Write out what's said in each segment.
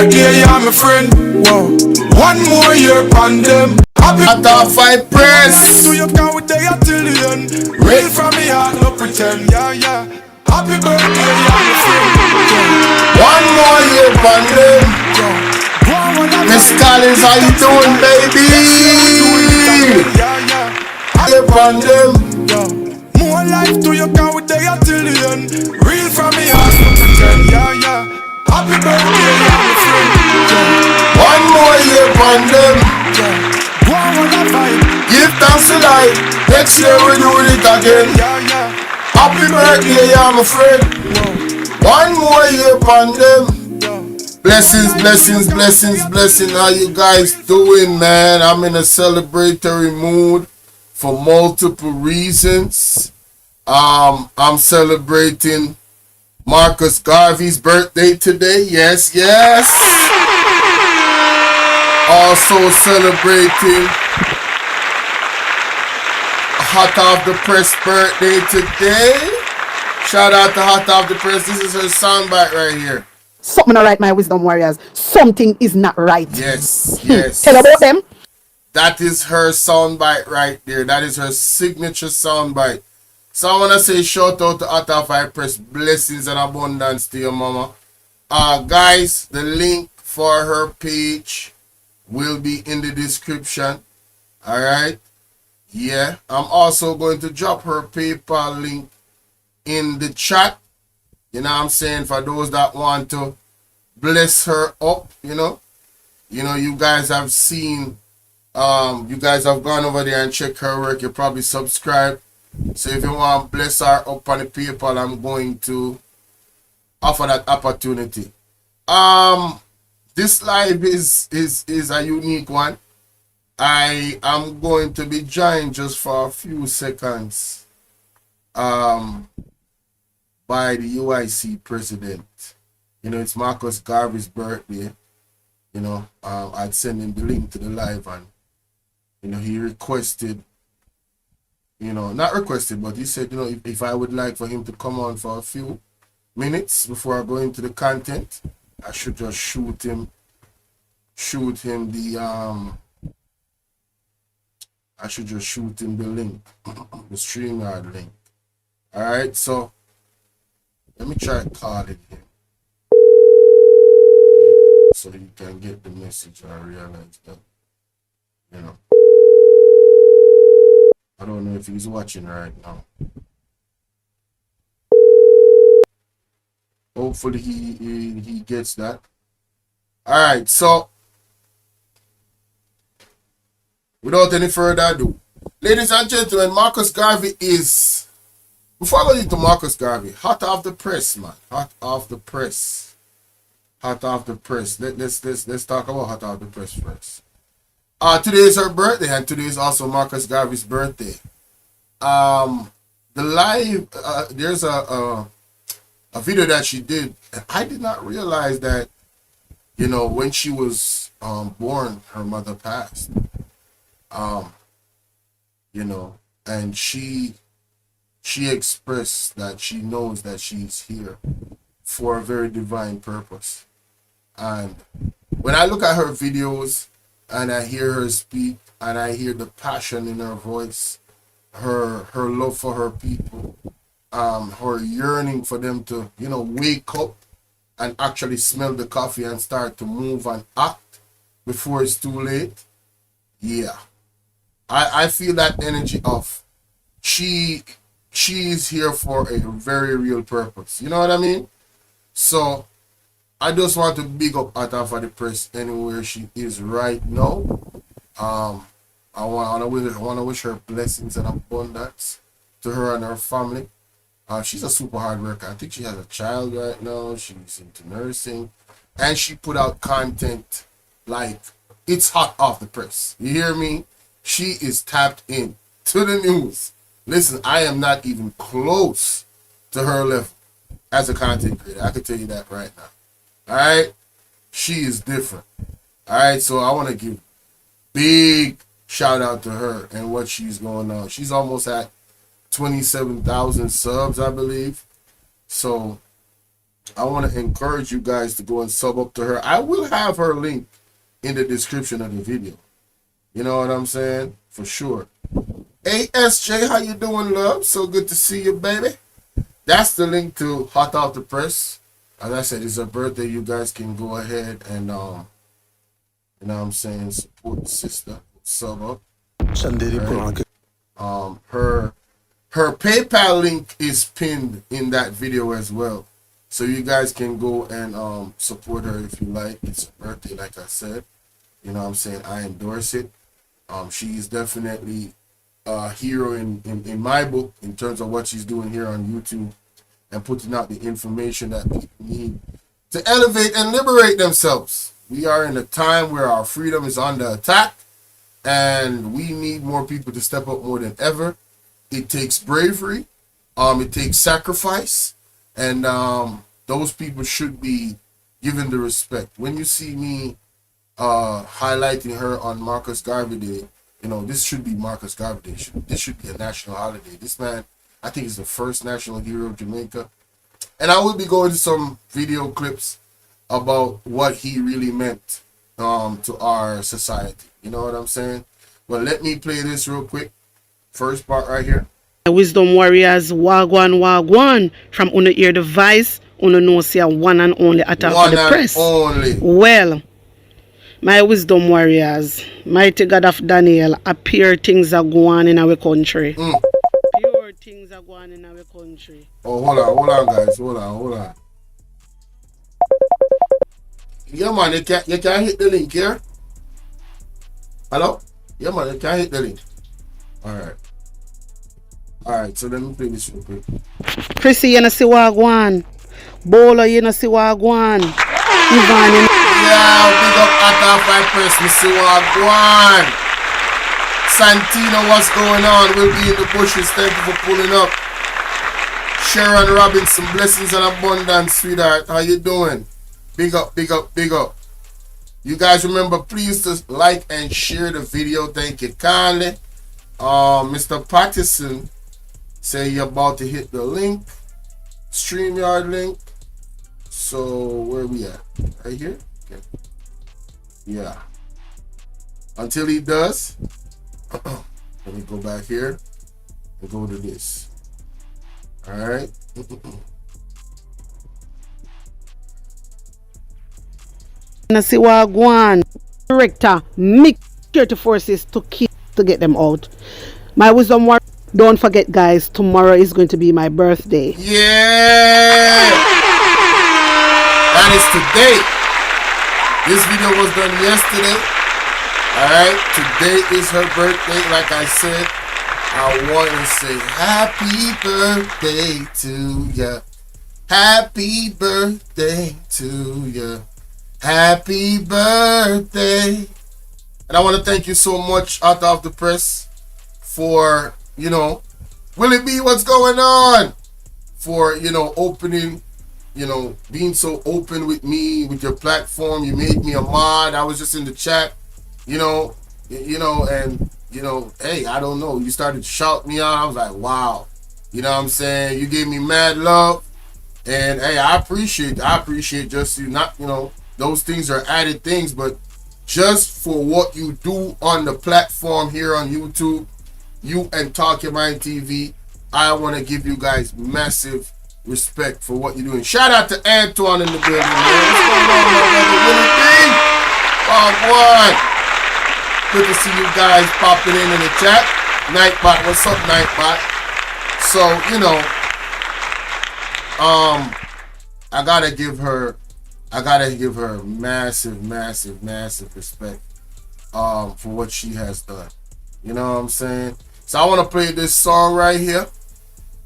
birthday, you're my friend. Whoa. One more year on them. At our fight press. So you can with day till the end. Real from me heart, no pretend. Yeah, yeah. Happy birthday, you're my friend. One more year on them. Miss Collins, how you doing, baby? Yeah, yeah. Year on them. More life to you can with day till the end. Real from me heart, no pretend. Yeah, yeah. Happy birthday, you're my friend. One more year on them. Give thanks to life. Next year we do it again. Happy birthday, you're my friend. One more year on them. Blessings, blessings, blessings, blessings. How you guys doing, man? I'm in a celebratory mood for multiple reasons. I'm celebrating Marcus Garvey's birthday today. Yes, yes. Also celebrating Hot Off the Press birthday today. Shout out to Hot Off the Press. This is her soundbite right here. Something not right, my wisdom warriors. Something is not right. Yes, yes. Tell about them. That is her soundbite right there. That is her signature soundbite. So I want to say shout out to Hot Off the Press. Blessings and abundance to your mama. Guys, the link for her page will be in the description. All right. Yeah, I'm also going to drop her PayPal link in the chat. You know what I'm saying? For those that want to bless her up, you know, you guys have seen, you guys have gone over there and checked her work. You probably subscribe. So if you want to bless her up on the PayPal, I'm going to offer that opportunity. This live is a unique one. I am going to be joined just for a few seconds by the UIC president. You know, it's Marcus Garvey's birthday. You know, I'd send him the link to the live, and you know, he requested, you know, not requested, but he said, you know, if I would like for him to come on for a few minutes before I go into the content, I should just shoot him the I should just shoot him the link, the StreamYard link. Alright, so let me try calling him so you can get the message and realize that, you know. I don't know if he's watching right now. Hopefully he gets that. Alright, so without any further ado, ladies and gentlemen, Marcus Garvey is, before I go into Marcus Garvey, hot off the press, man. Hot off the press. Hot off the press. Let's talk about hot off the press first. Today is her birthday, and today is also Marcus Garvey's birthday. The live, there's a video that she did, and I did not realize that, you know, when she was born, her mother passed. You know, and she expressed that she knows that she's here for a very divine purpose. And when I look at her videos and I hear her speak and I hear the passion in her voice, her love for her people, her yearning for them to, you know, wake up and actually smell the coffee and start to move and act before it's too late. Yeah. I feel that energy of she is here for a very real purpose. You know what I mean? So I just want to big up Hot Off the Press anywhere she is right now. I want to wish her blessings and abundance to her and her family. She's a super hard worker. I think she has a child right now. She's into nursing, and she put out content like it's hot off the press. You hear me? She is tapped in to the news. Listen, I am not even close to her level as a content creator. I can tell you that right now. All right? She is different. All right? So I want to give big shout out to her and what she's going on. She's almost at 27,000 subs, I believe. So I want to encourage you guys to go and sub up to her. I will have her link in the description of the video. You know what I'm saying? For sure. Hey, SJ, how you doing, love? So good to see you, baby. That's the link to Hot Off the Press. As I said, it's her birthday. You guys can go ahead and, you know what I'm saying, support the sister. Sub up. Right? Her PayPal link is pinned in that video as well. So you guys can go and support her if you like. It's her birthday, like I said. You know what I'm saying? I endorse it. She's definitely a hero in my book in terms of what she's doing here on YouTube and putting out the information that people need to elevate and liberate themselves. We are in a time where our freedom is under attack, and we need more people to step up more than ever. It takes bravery, it takes sacrifice, and those people should be given the respect. When you see me highlighting her on Marcus Garvey Day, you know, this should be Marcus Garvey Day. This should be a national holiday. This man, I think, is the first national hero of Jamaica. And I will be going to some video clips about what he really meant to our society. You know what I'm saying? Well, let me play this real quick. First part right here. Wisdom Warriors, Wagwan Wagwan. From Uno Ear Device, Uno no see a one and only attack on the press. Only. Well, my Wisdom Warriors, mighty God of Daniel, appear things are going in our country. Pure things are going in our country. Oh, hold on, guys. Hold on. Yeah, man, you can't hit the link here. Hello? Yeah, man, you can't hit the link. Alright, so let me play this real quick. Chrissy, you know see Wagwan. Bolo, you know see Wagwan. Ivan, you know. Yeah, big up at Press, Mr. Wagwan. Santino, what's going on? We'll be in the bushes. Thank you for pulling up. Sharon Robinson, blessings and abundance, sweetheart. How you doing? Big up. You guys remember, please to like and share the video. Thank you kindly. Mr. Patterson say you're about to hit the link, StreamYard link. So where we at? Right here? Okay. Yeah. Until he does, let me go back here and go to this. All right. See Wagwan. Director, make security forces to get them out. My Wisdom War. Don't forget, guys, tomorrow is going to be my birthday. Yeah! That is today. This video was done yesterday. Alright, today is her birthday. Like I said, I want to say happy birthday to ya. Happy birthday to ya. Happy birthday. And I want to thank you so much, Out of the Press, for, you know, will it be what's going on? For, you know, opening, you know, being so open with me, with your platform. You made me a mod. I was just in the chat, you know, and, you know, hey, I don't know. You started to shout me out. I was like, wow. You know what I'm saying? You gave me mad love. And, hey, I appreciate just you not, you know, those things are added things, but just for what you do on the platform here on YouTube, you and Talk Your Mind TV, I want to give you guys massive respect for what you're doing. Shout out to Antoine in the building, man. What's going on, my brother? Willie B? Boy. Good to see you guys popping in the chat. Nightbot, what's up, Nightbot? So, you know, I gotta give her massive respect for what she has done. You know what I'm saying? So I want to play this song right here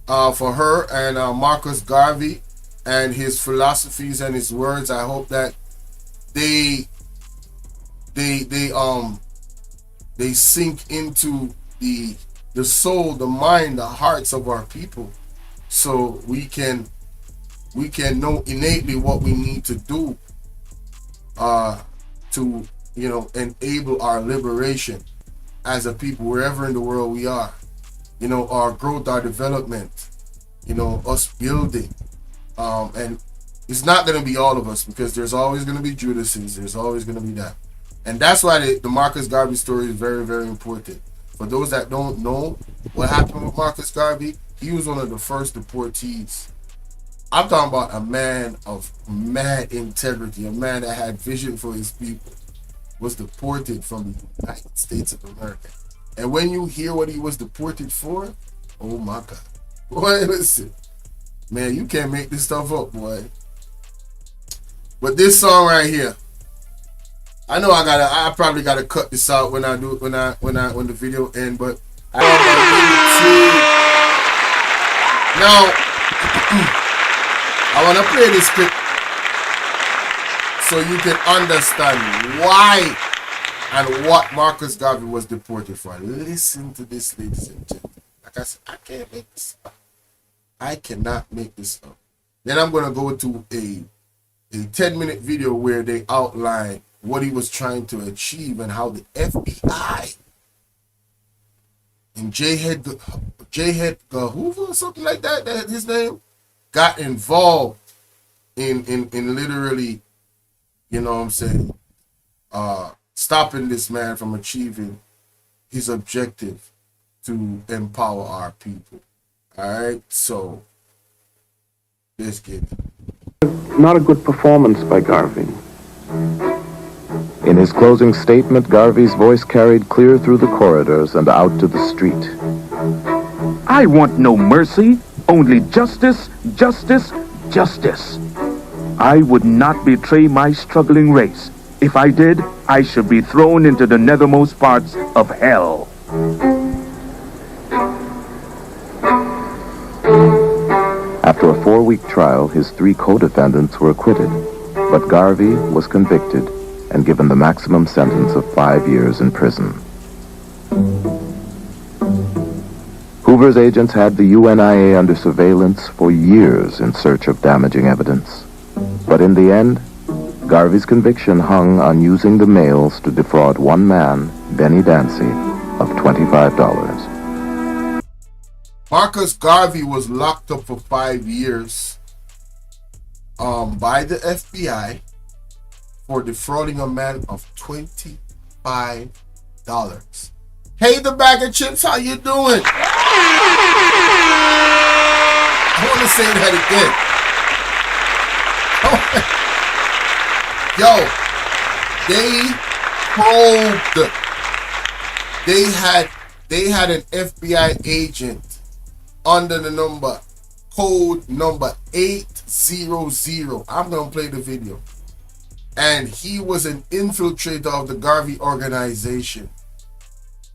for her and Marcus Garvey and his philosophies and his words. I hope that they sink into the soul, the mind, the hearts of our people, so we can know innately what we need to do to, you know, enable our liberation as a people wherever in the world we are. You know, our growth, our development, you know, us building, and it's not going to be all of us, because there's always going to be Judases. There's always going to be that. And that's why the Marcus Garvey story is very, very important. For those that don't know what happened with Marcus Garvey, he was one of the first deportees. I'm talking about a man of mad integrity, a man that had vision for his people, was deported from the United States of America. And when you hear what he was deported for, oh my God. Boy, listen. Man, you can't make this stuff up, boy. But this song right here, I know I probably gotta cut this out when the video end, but now I wanna play this clip so you can understand why and what Marcus Garvey was deported for. Listen to this, ladies and gentlemen. Like I said, I can't make this up. I cannot make this up. Then I'm gonna go to a 10-minute video where they outline what he was trying to achieve and how the FBI and Edgar Hoover or something like that, his name, got involved in literally, you know what I'm saying, stopping this man from achieving his objective to empower our people. All right, so let's get it. Not a good performance by Garvey. In his closing statement, Garvey's voice carried clear through the corridors and out to the street. I want no mercy, only justice, justice, justice. I would not betray my struggling race. If I did, I should be thrown into the nethermost parts of hell. After a 4-week trial, his 3 co-defendants were acquitted, but Garvey was convicted and given the maximum sentence of 5 years in prison. Hoover's agents had the UNIA under surveillance for years in search of damaging evidence. But in the end, Garvey's conviction hung on using the mails to defraud one man, Benny Dancy, of $25. Marcus Garvey was locked up for 5 years by the FBI for defrauding a man of $25. Hey, the bag of chips, how you doing? I want to say that again. Yo, they had an FBI agent under the code number 800. I'm gonna play the video. And he was an infiltrator of the Garvey organization.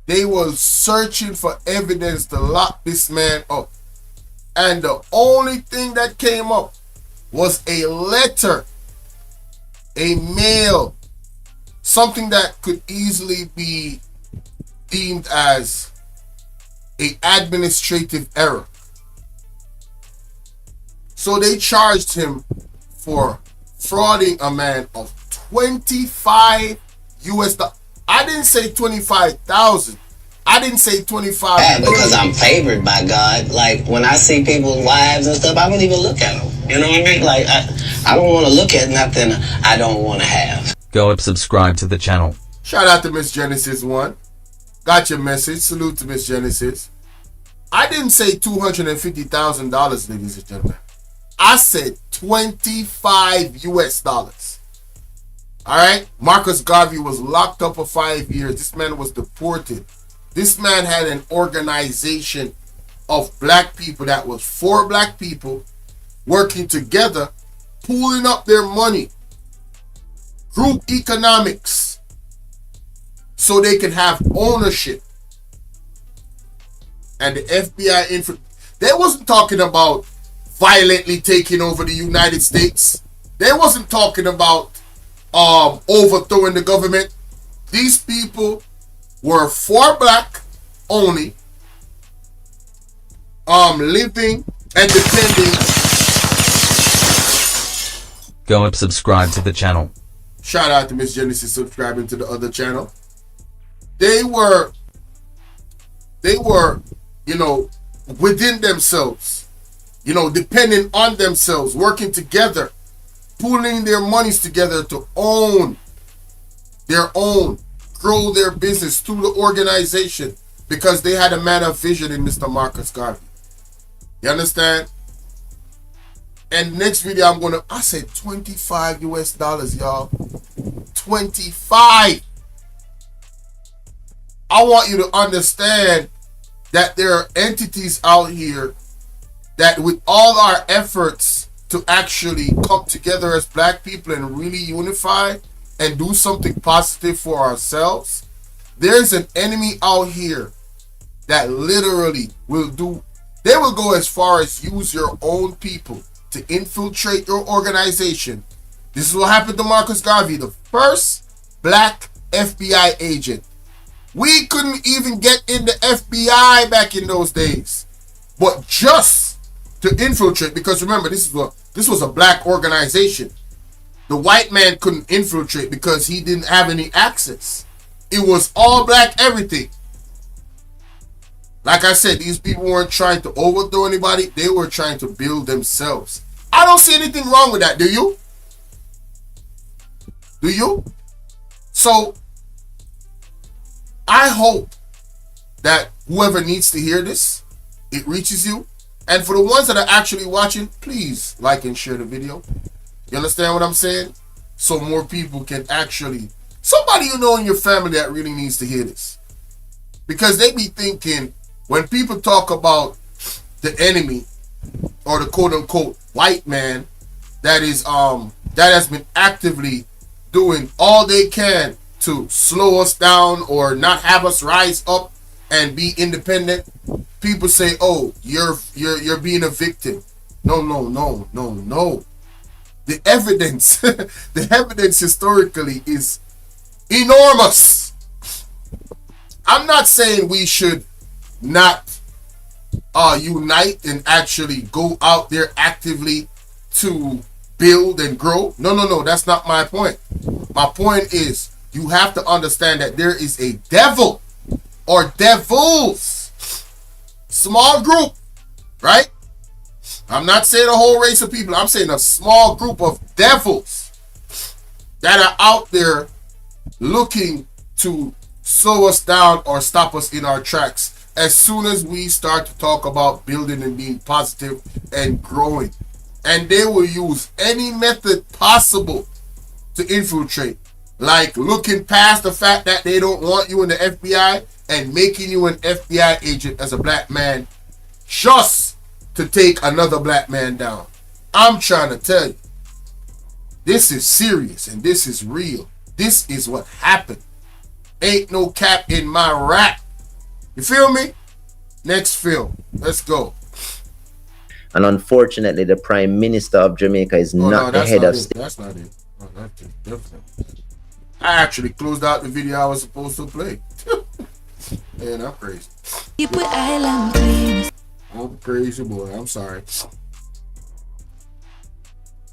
They were searching for evidence to lock this man up. And the only thing that came up was a letter, a mail, something that could easily be deemed as an administrative error. So they charged him for frauding a man of $25 US. I didn't say 25,000. I didn't say 25. Yeah, because I'm favored by God. Like when I see people's wives and stuff, I don't even look at them. You know what I mean? Like I don't want to look at nothing I don't want to have. Go up, subscribe to the channel. Shout out to Miss Genesis 1. Got your message. Salute to Miss Genesis. I didn't say $250,000, ladies and gentlemen. I said 25 US dollars. All right. Marcus Garvey was locked up for 5 years. This man was deported. This man had an organization of black people that was 4 black people working together, pooling up their money, group economics, so they could have ownership. And the FBI, they wasn't talking about violently taking over the United States. They wasn't talking about overthrowing the government. These people were 4 black only, living and depending. Go up, subscribe to the channel. Shout out to Miss Genesis subscribing to the other channel. They were, you know, within themselves, you know, depending on themselves, working together pooling their monies together to own their own, grow their business through the organization because they had a man of vision in Mr. Marcus Garvey. You understand? And next video I said $25 US, y'all. 25. I want you to understand that there are entities out here that with all our efforts to actually come together as black people and really unify and do something positive for ourselves, there's an enemy out here that literally will go as far as use your own people to infiltrate your organization. This is what happened to Marcus Garvey, the first black FBI agent. We couldn't even get in the FBI back in those days, but just to infiltrate, because remember, this was a black organization. The white man couldn't infiltrate because he didn't have any access. It was all black everything. Like I said, these people weren't trying to overthrow anybody. They were trying to build themselves. I don't see anything wrong with that. Do you? Do you? So, I hope that whoever needs to hear this, it reaches you. And for the ones that are actually watching, please like and share the video. You understand what I'm saying? So more people can actually, somebody you know in your family that really needs to hear this. Because they be thinking, when people talk about the enemy or the quote unquote white man that has been actively doing all they can to slow us down or not have us rise up and be independent, people say, oh, you're being a victim. No. The evidence, the evidence historically is enormous. I'm not saying we should not unite and actually go out there actively to build and grow. No, that's not my point. My point is you have to understand that there is a devil or devils, small group, right? I'm not saying a whole race of people. I'm saying a small group of devils that are out there looking to slow us down or stop us in our tracks as soon as we start to talk about building and being positive and growing. And they will use any method possible to infiltrate, like looking past the fact that they don't want you in the FBI and making you an FBI agent as a black man just to take another black man down. I'm trying to tell you, this is serious and this is real. This is what happened. Ain't no cap in my rap. You feel me? Next film. Let's go. And unfortunately, the Prime Minister of Jamaica is not the head of state. That's not it. Oh, that's different. I actually closed out the video I was supposed to play. Man, I'm crazy. I'm crazy, boy. I'm sorry.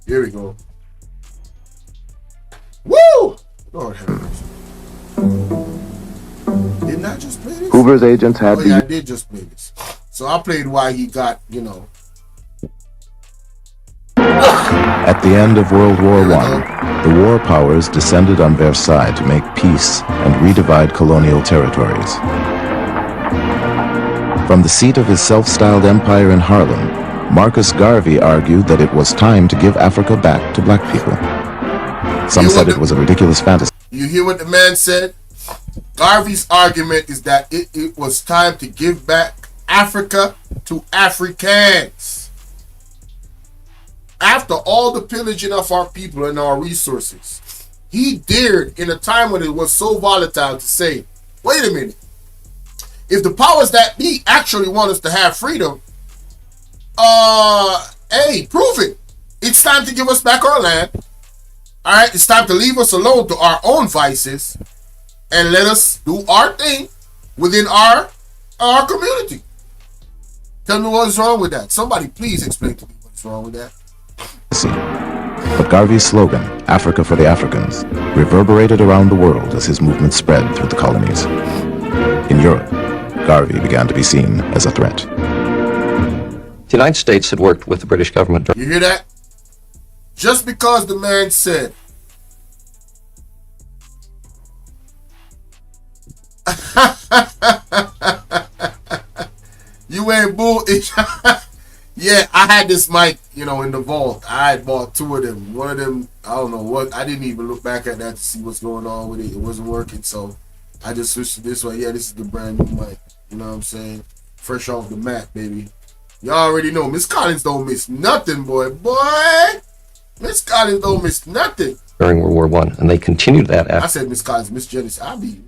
Here we go. Woo! Lord have mercy. Didn't I just play this? Hoover's agents had I did just play this. So I played why he got, At the end of World War I, the war powers descended on Versailles to make peace and redivide colonial territories. From the seat of his self-styled empire in Harlem, Marcus Garvey argued that it was time to give Africa back to black people. Some said it was a ridiculous fantasy. You hear what the man said? Garvey's argument is that it was time to give back Africa to Africans. After all the pillaging of our people and our resources, he dared, in a time when it was so volatile, to say, wait a minute, if the powers that be actually want us to have freedom, hey, prove it. It's time to give us back our land. All right, it's time to leave us alone to our own vices and let us do our thing within our community. Tell me what's wrong with that. Somebody please explain to me what's wrong with that. But Garvey's slogan, Africa for the Africans, reverberated around the world as his movement spread through the colonies. In Europe, Garvey began to be seen as a threat. The United States had worked with the British government. You hear that? Just because the man said, you ain't bullish. Yeah, I had this mic, in the vault. I had bought 2 of them. One of them, I don't know what. I didn't even look back at that to see what's going on with it. It wasn't working, so I just switched to this one. Yeah, this is the brand new mic. You know what I'm saying? Fresh off the mat, baby. Y'all already know. Miss Collins don't miss nothing, boy. Miss Collins don't miss nothing. During World War I, and they continued that after. I said Miss Collins, Miss Janice. I be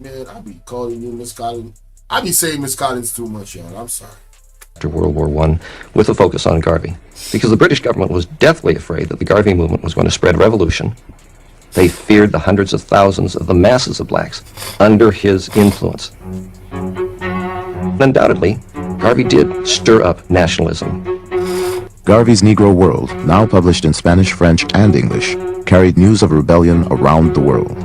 calling you Miss Collins. I be saying Miss Collins too much, y'all. I'm sorry. After World War I, with a focus on Garvey, because the British government was deathly afraid that the Garvey movement was going to spread revolution. They feared the hundreds of thousands of the masses of blacks under his influence. Undoubtedly, Garvey did stir up nationalism. Garvey's Negro World, now published in Spanish, French, and English, carried news of rebellion around the world.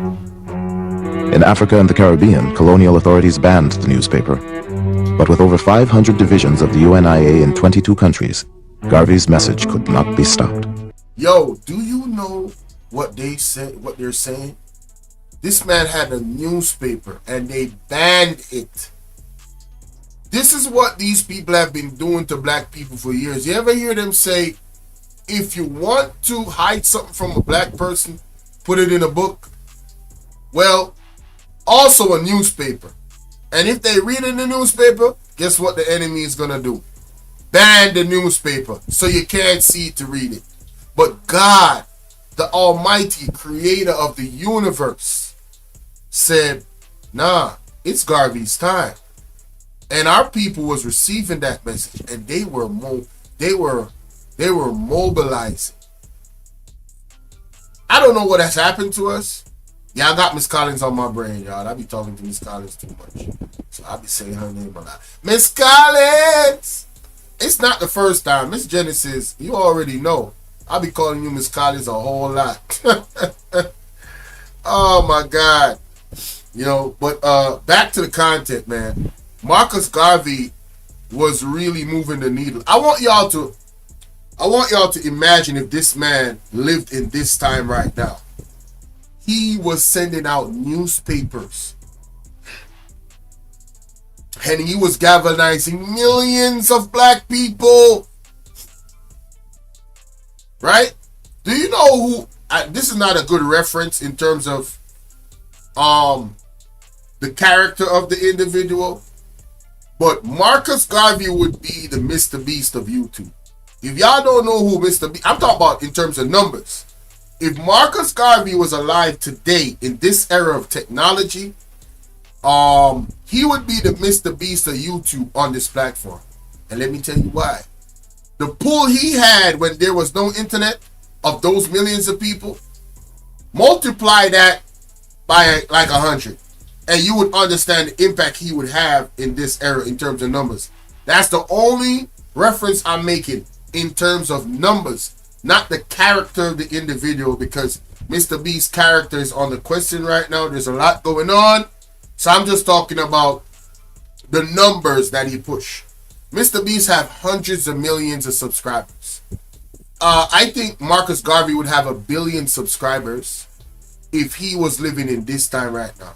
In Africa and the Caribbean, colonial authorities banned the newspaper. But with over 500 divisions of the UNIA in 22 countries, Garvey's message could not be stopped. Yo, do you know what they're saying? This man had a newspaper and they banned it. This is what these people have been doing to black people for years. You ever hear them say, if you want to hide something from a black person, put it in a book? Well, also a newspaper. And if they read in the newspaper, guess what the enemy is going to do? Ban the newspaper so you can't see it to read it. But God, the Almighty creator of the universe, said, nah, it's Garvey's time. And our people was receiving that message, and they were mobilizing. I don't know what has happened to us. Yeah, I got Miss Collins on my brain, y'all. I be talking to Miss Collins too much, so I be saying her name a lot. Miss Collins. It's not the first time. Miss Genesis, you already know. I be calling you Miss Collins a whole lot. Oh my God. But back to the content, man. Marcus Garvey was really moving the needle. I want y'all to imagine if this man lived in this time right now. He was sending out newspapers. And he was galvanizing millions of black people. Right? Do you know who... this is not a good reference in terms of the character of the individual. But Marcus Garvey would be the Mr. Beast of YouTube. If y'all don't know who Mr. Beast... I'm talking about in terms of numbers. If Marcus Garvey was alive today in this era of technology, he would be the Mr. Beast of YouTube on this platform. And let me tell you why. The pull he had when there was no internet of those millions of people, multiply that by like 100. And you would understand the impact he would have in this era in terms of numbers. That's the only reference I'm making in terms of numbers, not the character of the individual, because Mr. Beast's character is on the question right now. There's a lot going on. So I'm just talking about the numbers that he pushed. Mr. Beast have hundreds of millions of subscribers. I think Marcus Garvey would have 1 billion subscribers if he was living in this time right now.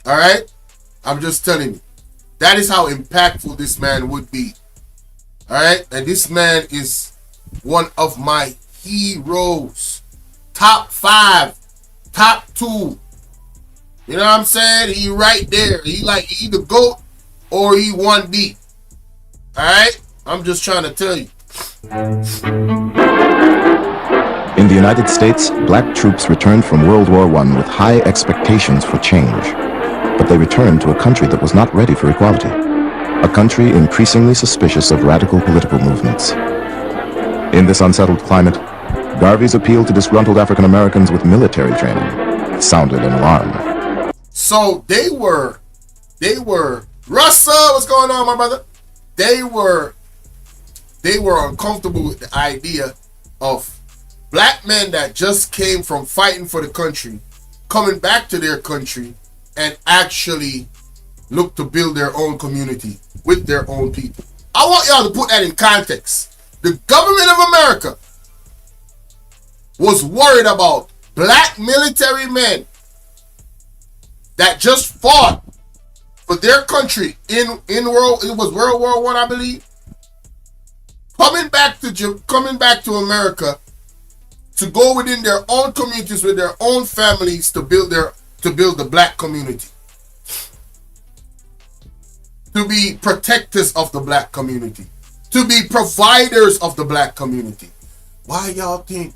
All right? I'm just telling you. That is how impactful this man would be. All right? And this man is one of my heroes. Top 5. Top 2. You know what I'm saying? He right there. He the GOAT or he 1B. All right? I'm just trying to tell you. In the United States, black troops returned from World War I with high expectations for change. But they returned to a country that was not ready for equality. A country increasingly suspicious of radical political movements. In this unsettled climate, Garvey's appeal to disgruntled African Americans with military training sounded an alarm. So they were, Russell, what's going on, my brother? They were uncomfortable with the idea of black men that just came from fighting for the country, coming back to their country, and actually look to build their own community with their own people. I want y'all to put that in context. The government of America was worried about black military men that just fought for their country in World War I, I believe, coming back to America to go within their own communities with their own families to build the black community, to be protectors of the black community, to be providers of the black community. Why y'all think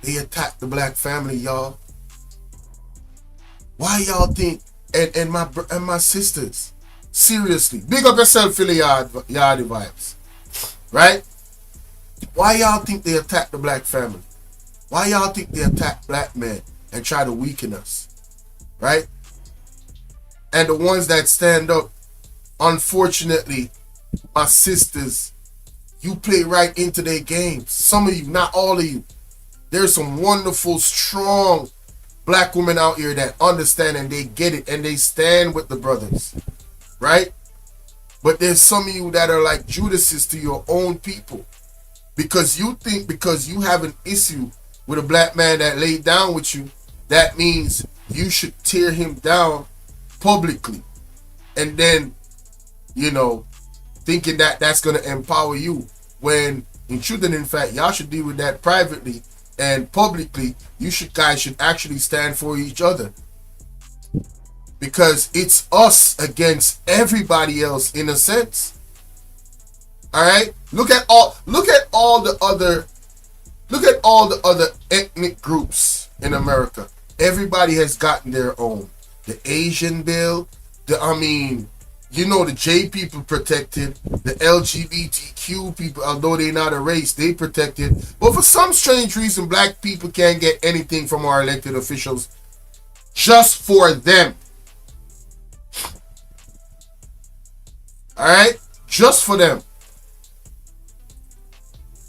they attacked the black family, y'all? Why y'all think? And my sisters, seriously, big up yourself, Philly Yardy vibes, right? Why y'all think they attacked the black family? Why y'all think they attack black men and try to weaken us, right? And the ones that stand up, unfortunately, my sisters, you play right into their games. Some of you, not all of you. There's some wonderful, strong black women out here that understand and they get it and they stand with the brothers, right? But there's some of you that are like Judases to your own people, because you think because you have an issue with a black man that laid down with you, that means you should tear him down publicly, and then, you know, thinking that that's going to empower you, when in truth and in fact y'all should deal with that privately, and publicly you guys should actually stand for each other, because it's us against everybody else in a sense. All right, look at all the other ethnic groups in America. Everybody has gotten their own. The Asian bill, the J people protected, the LGBTQ people, although they're not a race, they protected. But for some strange reason, black people can't get anything from our elected officials just for them. All right, just for them.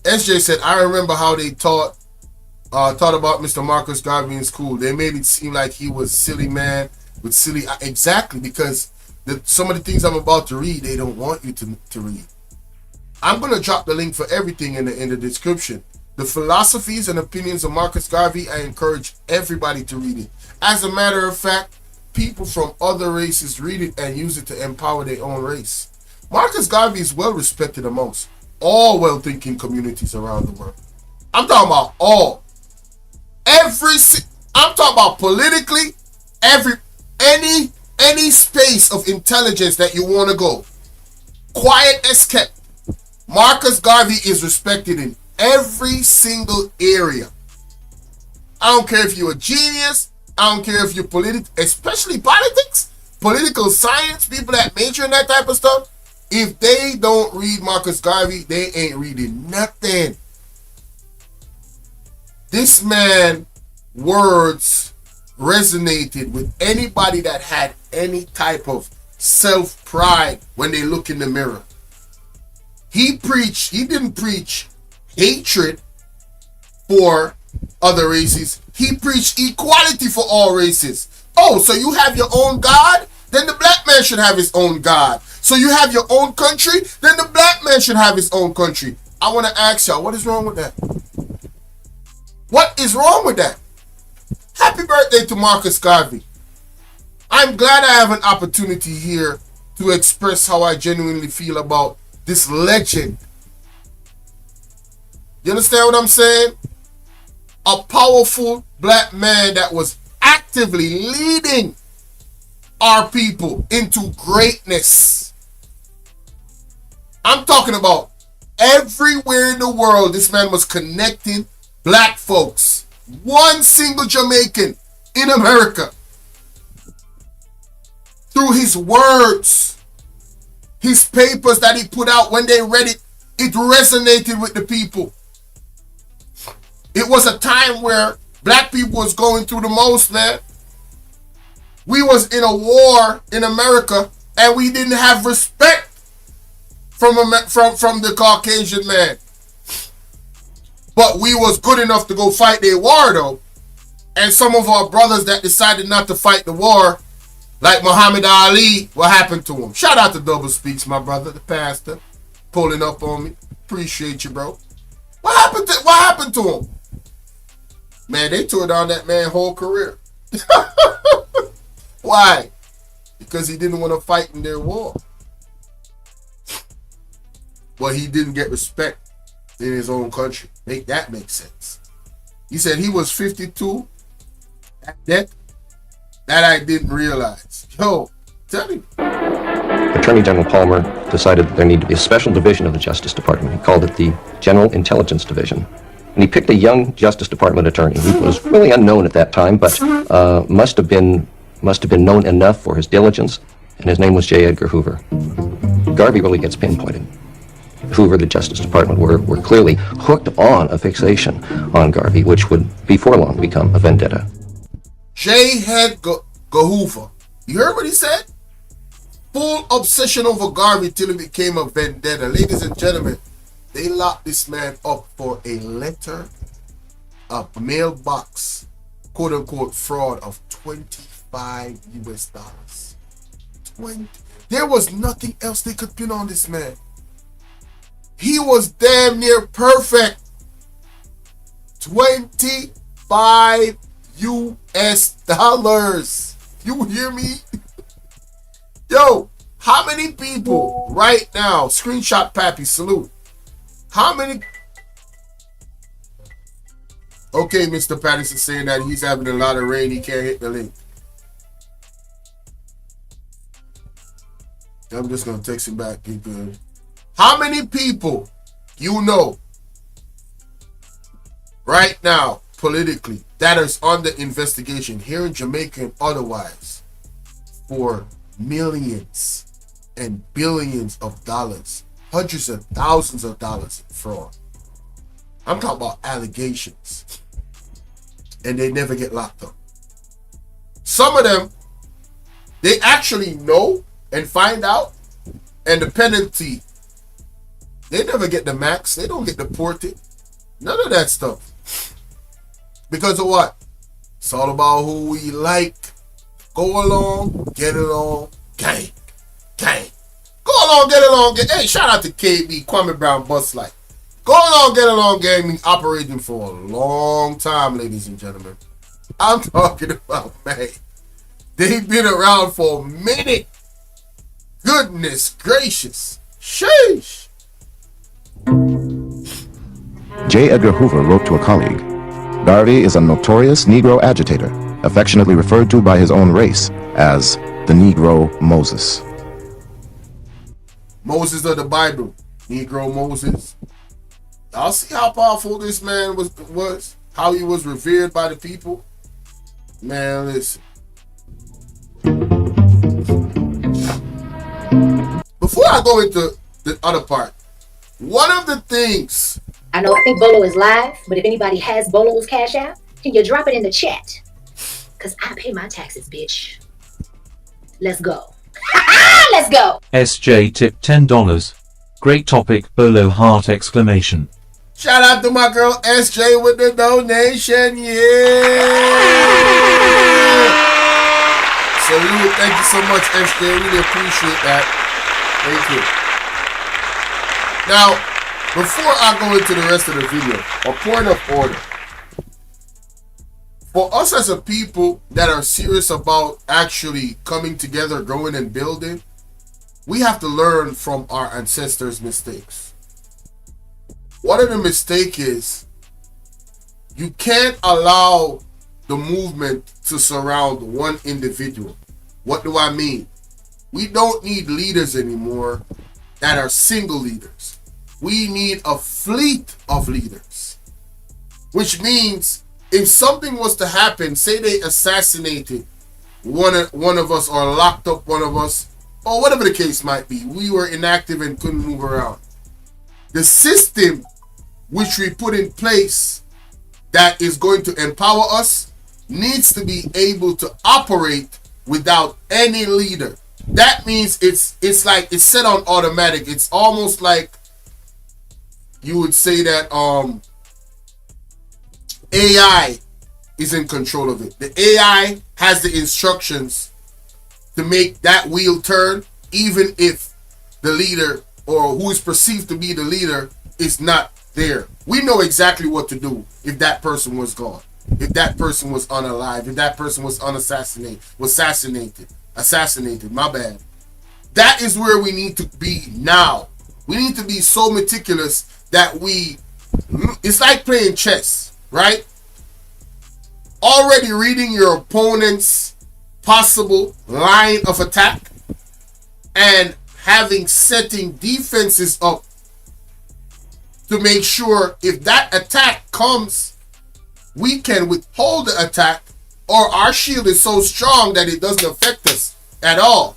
SJ said, I remember how they taught about Mr. Marcus Garvey in school. They made it seem like he was silly man with silly. Exactly, because some of the things I'm about to read, they don't want you to read. I'm going to drop the link for everything in the description. The philosophies and opinions of Marcus Garvey, I encourage everybody to read it. As a matter of fact, people from other races read it and use it to empower their own race. Marcus Garvey is well respected amongst all well-thinking communities around the world. I'm talking about all. I'm talking about politically, any space of intelligence that you want to go. Quiet as kept. Marcus Garvey is respected in every single area. I don't care if you're a genius. I don't care if you're especially politics, political science, people that major in that type of stuff. If they don't read Marcus Garvey, they ain't reading nothing. This man words resonated with anybody that had any type of self-pride when they look in the mirror. He didn't preach hatred for other races. He preached equality for all races. Oh, so you have your own God? Then the black man should have his own God. So you have your own country? Then the black man should have his own country. I want to ask y'all, what is wrong with that? What is wrong with that? Happy birthday to Marcus Garvey. I'm glad I have an opportunity here to express how I genuinely feel about this legend. You understand what I'm saying? A powerful black man that was actively leading our people into greatness. I'm talking about everywhere in the world, this man was connecting black folks. One single Jamaican in America. Through his words, his papers that he put out, when they read it, it resonated with the people. It was a time where black people was going through the most, man. We was in a war in America and we didn't have respect from the Caucasian man. But we was good enough to go fight their war though. And some of our brothers that decided not to fight the war, like Muhammad Ali, what happened to him? Shout out to Double Speaks, my brother, the pastor, pulling up on me. Appreciate you, bro. What happened to him? Man, they tore down that man's whole career. Why? Because he didn't want to fight in their war. Well, he didn't get respect in his own country. Make that make sense. He said he was 52 at death. That I didn't realize. Yo, tell me. Attorney General Palmer decided that there needed to be a special division of the Justice Department. He called it the General Intelligence Division. And he picked a young Justice Department attorney who was really unknown at that time, but must have been known enough for his diligence, and his name was J. Edgar Hoover. Garvey really gets pinpointed. Hoover, the Justice Department, were clearly hooked on a fixation on Garvey, which would before long become a vendetta. J. Edgar Hoover. You heard what he said? Full obsession over Garvey till it became a vendetta. Ladies and gentlemen, they locked this man up for a letter, a mailbox, quote unquote fraud of $25 US. 20. There was nothing else they could pin on this man. He was damn near perfect. $25 US. You hear me? Yo, how many people right now, screenshot Pappy, salute. How many? Okay, Mr. Patterson saying that he's having a lot of rain, he can't hit the link. I'm just going to text him back. He good. How many people you know right now, politically, that is under investigation here in Jamaica and otherwise for millions and billions of dollars, hundreds of thousands of dollars in fraud? I'm talking about allegations. And they never get locked up. Some of them, they actually know and find out, and the penalty, they never get the max. They don't get deported. None of that stuff. Because of what? It's all about who we like. Go along, get along, gang, gang. Go along, get along, get. Hey, shout out to KB, Kwame Brown, Bus Light. Go along, get along, gang, been operating for a long time, ladies and gentlemen. I'm talking about, man, they've been around for a minute. Goodness gracious. Sheesh. J. Edgar Hoover wrote to a colleague, Garvey is a notorious Negro agitator, affectionately referred to by his own race as the Negro Moses. Moses of the Bible. Negro Moses. Y'all see how powerful this man was? How he was revered by the people? Man, listen. Before I go into the other part, one of the things... I think Bolo is live, but if anybody has Bolo's Cash App, can you drop it in the chat? Because I pay my taxes, bitch. Let's go. Let's go. SJ tip $10. Great topic, Bolo heart exclamation. Shout out to my girl SJ with the donation. Yeah. So really, thank you so much, SJ. Really appreciate that. Thank you. Now, before I go into the rest of the video, a point of order. For us as a people that are serious about actually coming together, growing and building, we have to learn from our ancestors' mistakes. One of the mistakes is you can't allow the movement to surround one individual. What do I mean? We don't need leaders anymore that are single leaders. We need a fleet of leaders. Which means if something was to happen, say they assassinated one of us or locked up one of us, or whatever the case might be, we were inactive and couldn't move around. The system which we put in place that is going to empower us needs to be able to operate without any leader. That means it's like it's set on automatic. It's almost like you would say that AI is in control of it. The AI has the instructions to make that wheel turn, even if the leader or who is perceived to be the leader is not there. We know exactly what to do if that person was gone. if that person was unalive, if that person was assassinated, my bad. That is where we need to be now. We need to be so meticulous that it's like playing chess, right? Already reading your opponent's possible line of attack and setting defenses up to make sure if that attack comes, we can withhold the attack, or our shield is so strong that it doesn't affect us at all.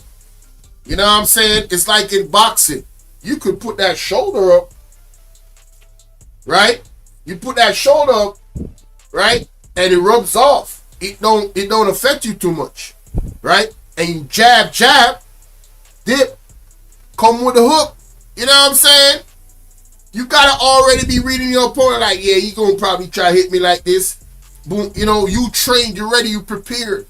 You know what I'm saying? It's like in boxing. You could put that shoulder up, right? You put that shoulder up, right? And it rubs off. It don't affect you too much, right? And you jab, dip, come with the hook. You know what I'm saying? You gotta already be reading your opponent like, yeah, you gonna probably try to hit me like this. Boom, you know, you trained, you're ready, you prepared.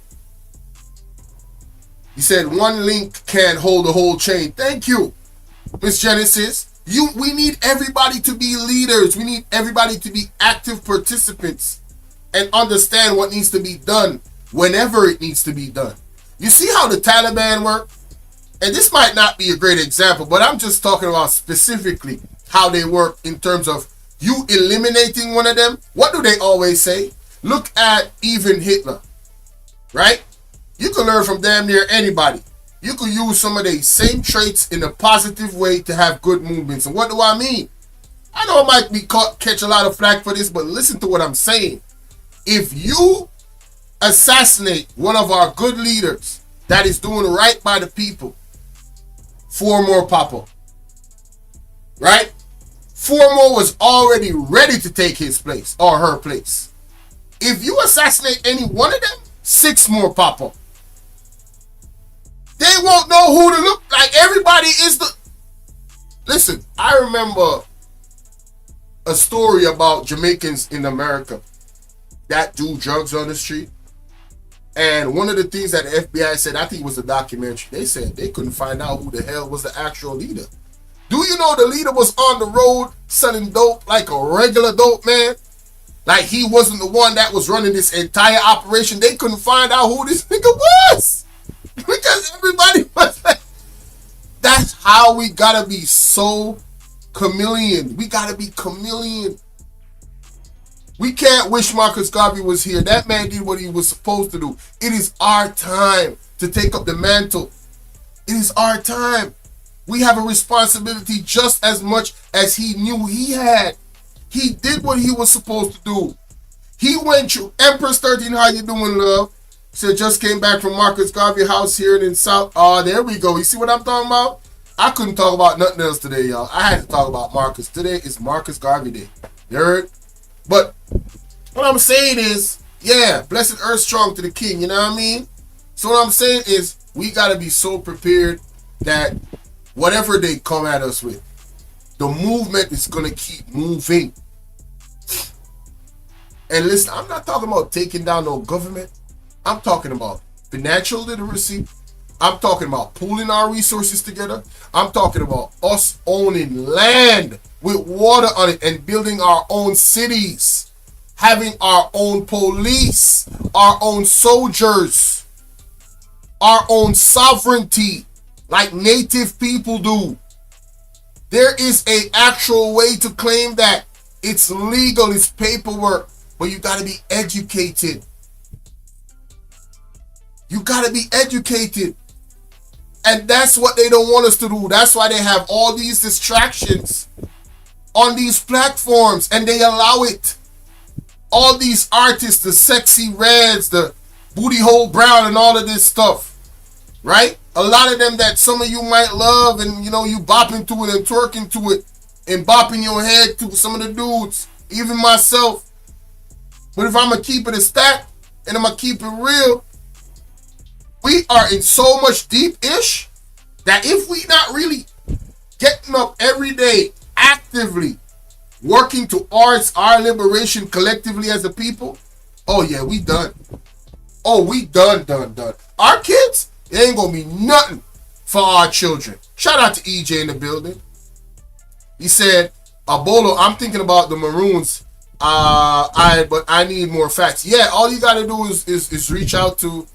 He said one link can't hold the whole chain. Thank you, Miss Genesis. We need everybody to be leaders. We need everybody to be active participants and understand what needs to be done whenever it needs to be done. You see how the Taliban work? And this might not be a great example, but I'm just talking about specifically how they work in terms of you eliminating one of them. What do they always say? Look at even Hitler, right? You can learn from damn near anybody. You can use some of the same traits in a positive way to have good movements. And what do I mean? I know I might catch a lot of flack for this, but listen to what I'm saying. If you assassinate one of our good leaders that is doing right by the people, 4 more pop up, right? 4 more was already ready to take his place or her place. If you assassinate any one of them, 6 more pop up. They won't know who to look like. Everybody is the... Listen, I remember a story about Jamaicans in America that do drugs on the street. And one of the things that the FBI said, I think it was a documentary, they said they couldn't find out who the hell was the actual leader. Do you know the leader was on the road selling dope like a regular dope man? Like he wasn't the one that was running this entire operation. They couldn't find out who this nigga was. Because everybody was like, that's how we gotta be so chameleon. We gotta be chameleon. We can't wish Marcus Garvey was here. That man did what he was supposed to do. It is our time to take up the mantle. It is our time. We have a responsibility just as much as he knew he had. He did what he was supposed to do. He went through Empress 13, how you doing, love? Said just came back from Marcus Garvey house here in South. Oh, there we go. You see what I'm talking about? I couldn't talk about nothing else today, y'all. I had to talk about Marcus. Today is Marcus Garvey Day. You heard? But what I'm saying is, yeah, blessed earth strong to the king. You know what I mean? So what I'm saying is, we got to be so prepared that whatever they come at us with, the movement is going to keep moving. And listen, I'm not talking about taking down no government. I'm talking about financial literacy. I'm talking about pooling our resources together. I'm talking about us owning land with water on it and building our own cities, having our own police, our own soldiers, our own sovereignty like native people do. There is an actual way to claim that. It's legal, it's paperwork, but you got to be educated. You got to be educated. And that's what they don't want us to do. That's why they have all these distractions on these platforms and they allow it. All these artists, the sexy reds, the booty hole brown and all of this stuff, right? A lot of them that some of you might love and you know you bopping to it and twerking to it and bopping your head to some of the dudes, even myself. But if I'm going to keep it a stack and I'm going to keep it real, we are in so much deep-ish that if we not really getting up every day, actively working towards our liberation collectively as a people, oh yeah, we done. Oh, we done. Our kids, it ain't gonna be nothing for our children. Shout out to EJ in the building. He said, Bolo, I'm thinking about the Maroons But I need more facts. Yeah, all you gotta do is reach out to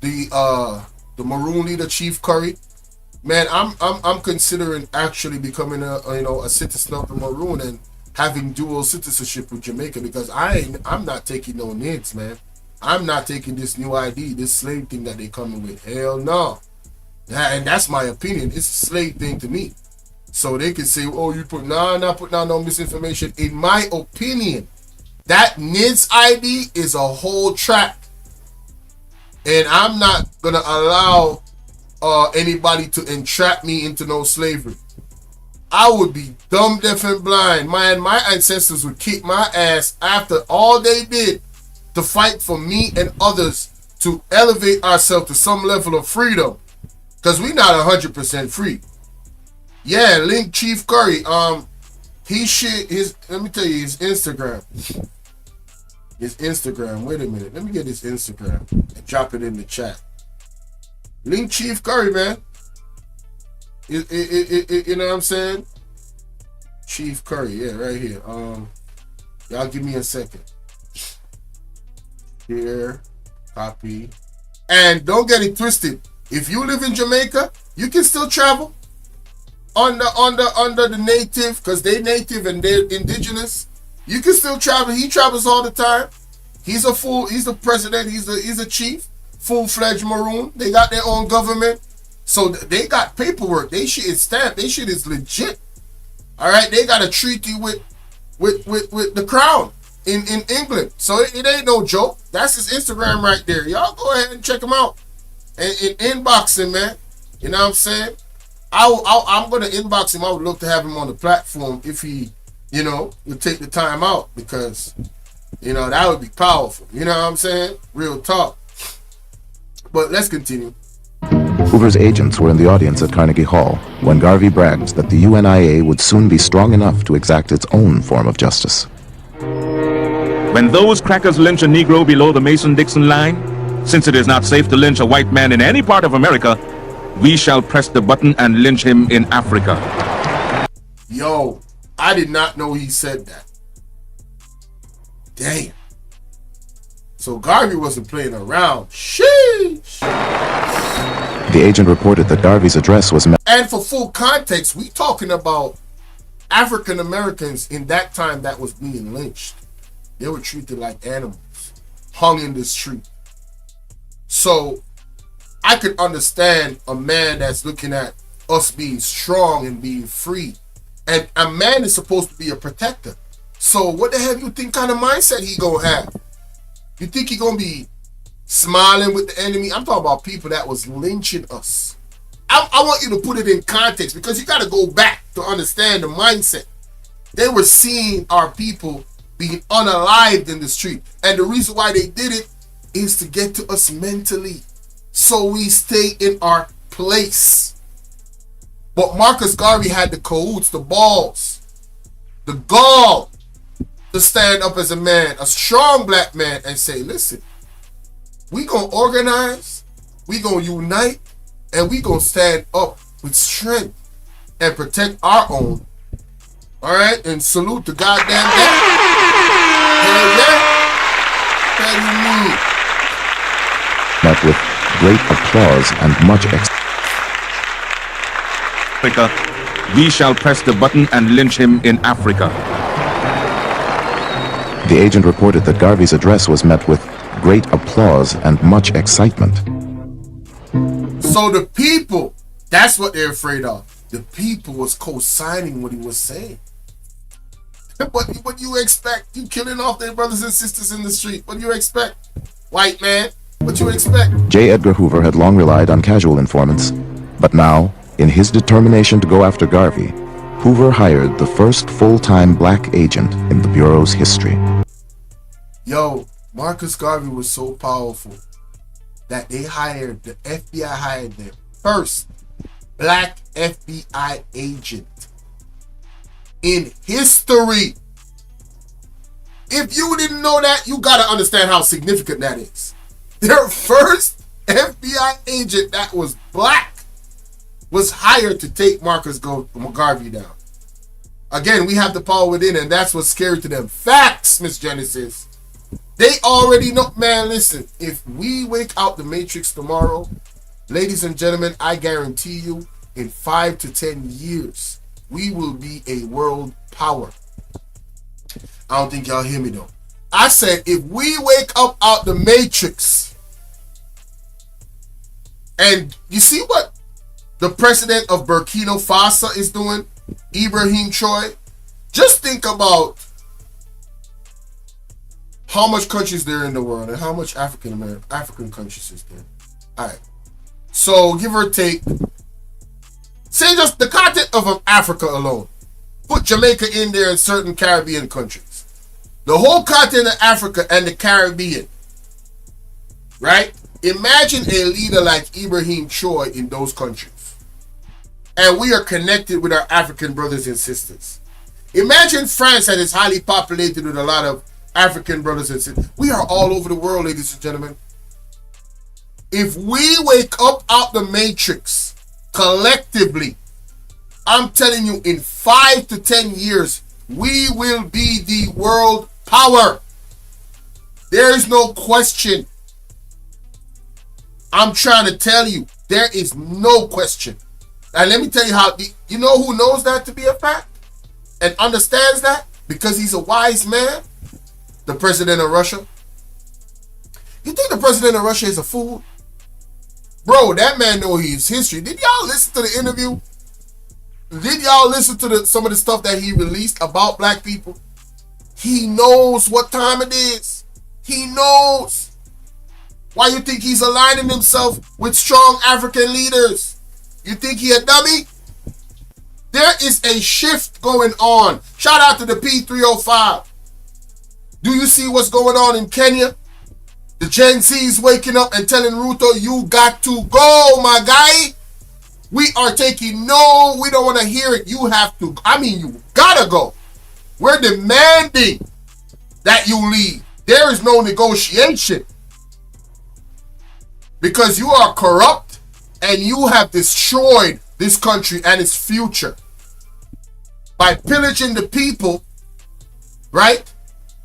the Maroon leader, Chief Curry. Man, I'm considering actually becoming a citizen of the Maroon and having dual citizenship with Jamaica, because I'm not taking no NIDS, man. I'm not taking this new ID, this slave thing that they coming with. Hell no. And that's my opinion. It's a slave thing to me. So they can say, oh, you not putting out no misinformation. In my opinion, that NIDS ID is a whole trap. And I'm not gonna allow anybody to entrap me into no slavery. I would be dumb, deaf, and blind. Man, my ancestors would kick my ass after all they did to fight for me and others to elevate ourselves to some level of freedom. Because we're not 100% free. Yeah, link Chief Curry. He shit his, let me tell you his Instagram. His Instagram. Wait a minute. Let me get his Instagram and drop it in the chat. Link Chief Curry, man. You know what I'm saying? Chief Curry, yeah, right here. Y'all give me a second. Here, copy. And don't get it twisted. If you live in Jamaica, you can still travel under the native, because they native and they're indigenous. You can still travel. He travels all the time. He's the president, he's a chief, full-fledged Maroon. They got their own government. So they got paperwork. They shit is stamped. They shit is legit. All right, they got a treaty with the crown in England. So it ain't no joke. That's his Instagram right there. Y'all go ahead and check him out and inbox him, man. You know what I'm saying? I'm gonna inbox him. I would love to have him on the platform if he, would take the time out, because, that would be powerful. You know what I'm saying? Real talk. But let's continue. Hoover's agents were in the audience at Carnegie Hall when Garvey bragged that the UNIA would soon be strong enough to exact its own form of justice. When those crackers lynch a Negro below the Mason-Dixon line, since it is not safe to lynch a white man in any part of America, we shall press the button and lynch him in Africa. Yo, I did not know he said that. Damn. So Garvey wasn't playing around. Sheesh. The agent reported that Garvey's address was met. And for full context, we talking about African Americans in that time that was being lynched. They were treated like animals, hung in the street. So I could understand a man that's looking at us being strong and being free. And a man is supposed to be a protector. So what the hell you think kind of mindset he gonna have? You think he gonna be smiling with the enemy? I'm talking about people that was lynching us. I want you to put it in context, because you got to go back to understand the mindset. They were seeing our people being unalived in the street. And the reason why they did it is to get to us mentally, so we stay in our place. But Marcus Garvey had the cahoots, the balls, the gall to stand up as a man, a strong black man, and say, listen, we gonna organize, we gonna unite, and we gonna stand up with strength and protect our own. All right, and salute the goddamn dad. Hell yeah. Met with great applause and much Africa, we shall press the button and lynch him in Africa. The agent reported that Garvey's address was met with great applause and much excitement. So the people, that's what they're afraid of. The people was co-signing what he was saying. What you expect? You killing off their brothers and sisters in the street. What do you expect? White man, what you expect? J. Edgar Hoover had long relied on casual informants, but now, in his determination to go after Garvey, Hoover hired the first full-time black agent in the Bureau's history. Yo, Marcus Garvey was so powerful that the FBI hired their first black FBI agent in history. If you didn't know that, you gotta understand how significant that is. Their first FBI agent that was black was hired to take Marcus Garvey down. Again, we have the power within, and that's what's scary to them. Facts, Miss Genesis. They already know. Man, listen, if we wake out the Matrix tomorrow, ladies and gentlemen, I guarantee you, in 5 to 10 years, we will be a world power. I don't think y'all hear me though. I said, if we wake up out the Matrix, and you see what the president of Burkina Faso is doing, Ibrahim Choi, just think about how much countries there in the world and how much African countries is there. All right. So give or take, say just the continent of Africa alone. Put Jamaica in there and certain Caribbean countries. The whole continent of Africa and the Caribbean. Right? Imagine a leader like Ibrahim Choi in those countries. And we are connected with our African brothers and sisters. Imagine France that is highly populated with a lot of African brothers and sisters. We are all over the world, ladies and gentlemen. If we wake up out the Matrix collectively, I'm telling you, in 5 to 10 years, we will be the world power. There is no question. I'm trying to tell you, there is no question. And let me tell you how, you know who knows that to be a fact and understands that because he's a wise man? The president of Russia. You think the president of Russia is a fool? Bro, that man knows his history. Did y'all listen to the interview? Did y'all listen to some of the stuff that he released about black people? He knows what time it is. He knows. Why you think he's aligning himself with strong African leaders? You think he a dummy? There is a shift going on. Shout out to the P305. Do you see what's going on in Kenya? The Gen Z's waking up and telling Ruto, you got to go, my guy. We are taking no, we don't want to hear it. You have to, you gotta go. We're demanding that you leave. There is no negotiation. Because you are corrupt and you have destroyed this country and its future by pillaging the people, right?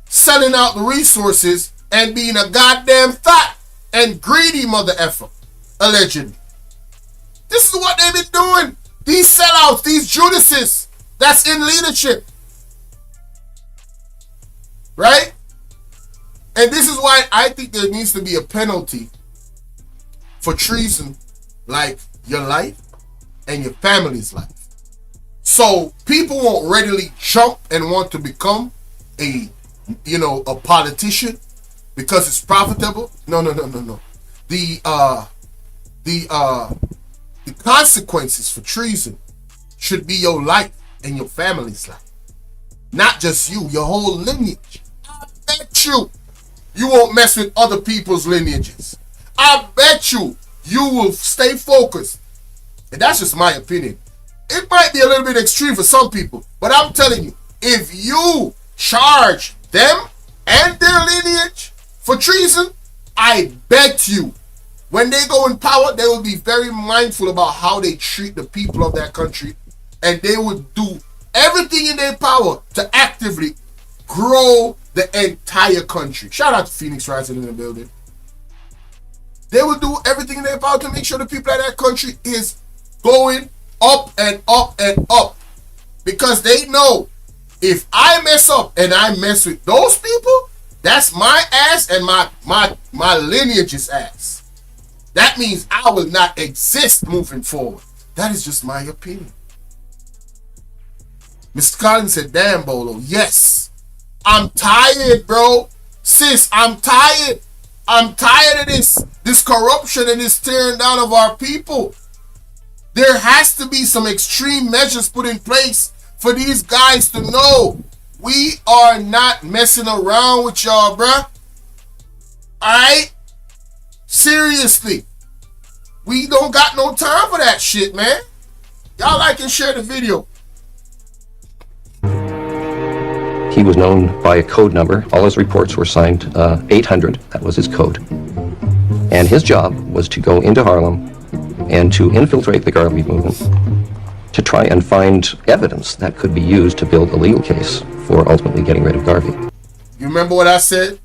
Selling out the resources and being a goddamn fat and greedy mother effer, allegedly. This is what they've been doing. These sellouts, these Judases that's in leadership. Right? And this is why I think there needs to be a penalty for treason, like your life and your family's life. So people won't readily jump and want to become a politician because it's profitable. No. The consequences for treason should be your life and your family's life. Not just you, your whole lineage. I bet you won't mess with other people's lineages. I bet you will stay focused. And that's just my opinion. It might be a little bit extreme for some people, but I'm telling you, if you charge them and their lineage for treason, I bet you when they go in power, they will be very mindful about how they treat the people of that country, and they would do everything in their power to actively grow the entire country. Shout out to Phoenix Rising in the building. They will do everything in their power to make sure the people of that country is going up and up and up. Because they know if I mess up and I mess with those people, that's my ass and my lineage's ass. That means I will not exist moving forward. That is just my opinion. Mr. Collins said, damn, Bolo. Yes. I'm tired, bro. Sis, I'm tired. I'm tired of this corruption and this tearing down of our people. There has to be some extreme measures put in place for these guys to know we are not messing around with y'all, bruh. Alright? Seriously. We don't got no time for that shit, man. Y'all like and share the video. He was known by a code number. All his reports were signed 800. That was his code. And his job was to go into Harlem and to infiltrate the Garvey movement to try and find evidence that could be used to build a legal case for ultimately getting rid of Garvey. You remember what I said?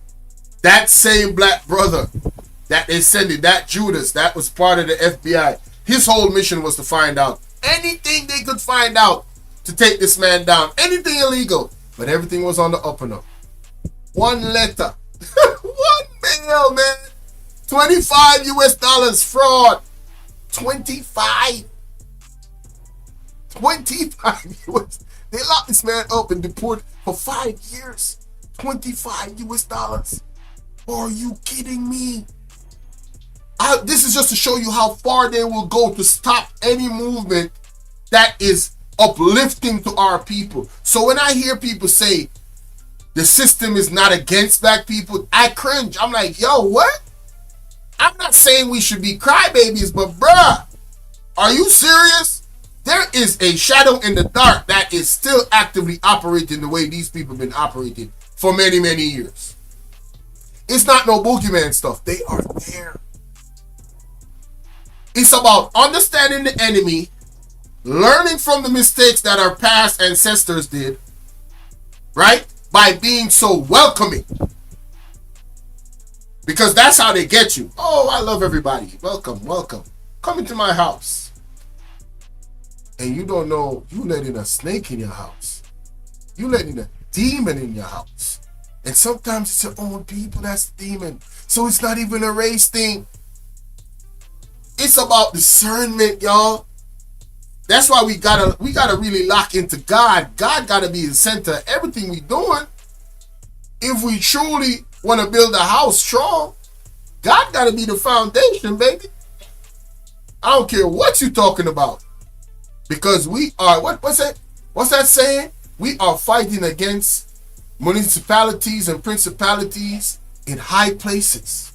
That same black brother that they sent it, that Judas, that was part of the FBI. His whole mission was to find out anything they could find out to take this man down. Anything illegal. But everything was on the up and up. One letter. One mail, man. $25 US fraud. 25 US. They locked this man up and deported for 5 years. $25 US. Are you kidding me? This is just to show you how far they will go to stop any movement that is uplifting to our people. So when I hear people say the system is not against black people, I cringe. I'm like, yo, what? I'm not saying we should be crybabies, but bruh, are you serious? There is a shadow in the dark that is still actively operating the way these people have been operating for many, many years. It's not no boogeyman stuff. They are there. It's about understanding the enemy, learning from the mistakes that our past ancestors did, right? By being so welcoming. Because that's how they get you. Oh, I love everybody. Welcome, welcome. Come into my house. And you don't know, you letting a snake in your house. You letting a demon in your house. And sometimes it's your own people that's the demon. So it's not even a race thing. It's about discernment, y'all. That's why we gotta really lock into God. God gotta be the center of everything we doing. If we truly want to build a house strong, God gotta be the foundation, baby. I don't care what you're talking about. Because we are, what's that saying? We are fighting against municipalities and principalities in high places.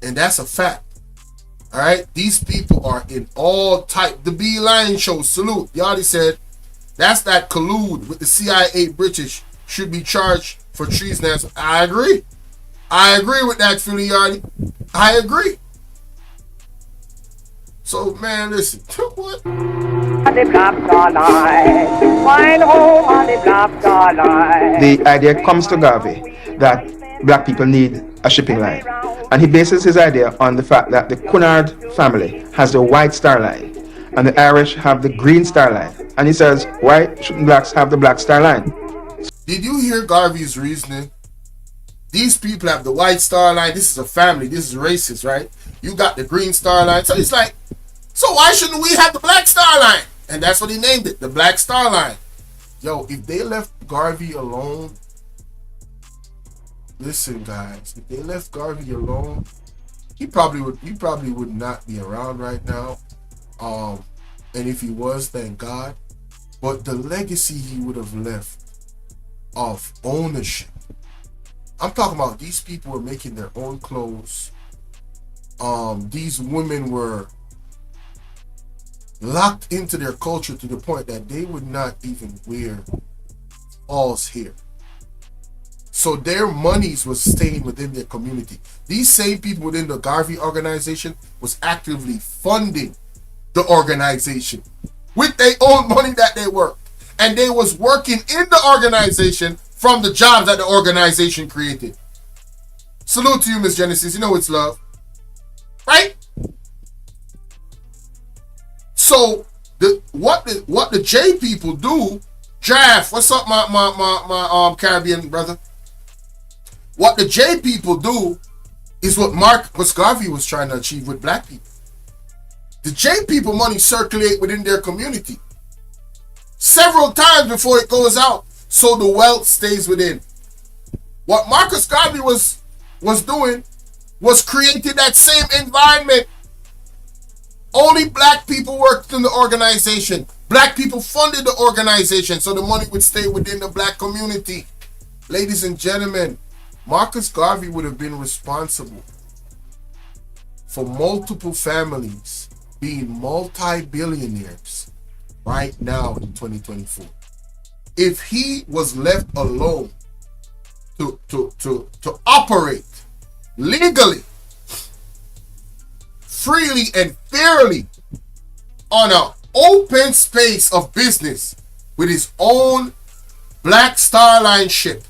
And that's a fact. All right, these people are in all type. The B Lion Show, salute. You already said that's that collude with the CIA. British should be charged for treason. I agree. I agree with that, Philly Yardy. I agree. So man, listen. What? The idea comes to Garvey that black people need a shipping line. And he bases his idea on the fact that the Cunard family has the White Star Line and the Irish have the Green Star Line. And he says, why shouldn't blacks have the Black Star Line? Did you hear Garvey's reasoning? These people have the White Star Line. This is a family. This is racist, right? You got the Green Star Line. So he's like, so why shouldn't we have the Black Star Line? And that's what he named it, the Black Star Line. Yo, if they left Garvey alone, listen, guys, if they left Garvey alone, he probably would not be around right now. And if he was, thank God. But the legacy he would have left of ownership. I'm talking about these people were making their own clothes. These women were locked into their culture to the point that they would not even wear false hair. So their monies was staying within their community. These same people within the Garvey organization was actively funding the organization with their own money that they worked. And they was working in the organization from the jobs that the organization created. Salute to you, Miss Genesis. You know it's love. Right? So what the J people do, Draft, what's up, my Caribbean brother? What the J people do is what Garvey was trying to achieve with black people. The J people money circulate within their community several times before it goes out, so the wealth stays within. What Marcus Garvey was doing was creating that same environment. Only black people worked in the organization. Black people funded the organization, so the money would stay within the black community. Ladies and gentlemen, Marcus Garvey would have been responsible for multiple families being multi-billionaires right now in 2024. If he was left alone to operate legally, freely and fairly on an open space of business with his own Black Star Line ship.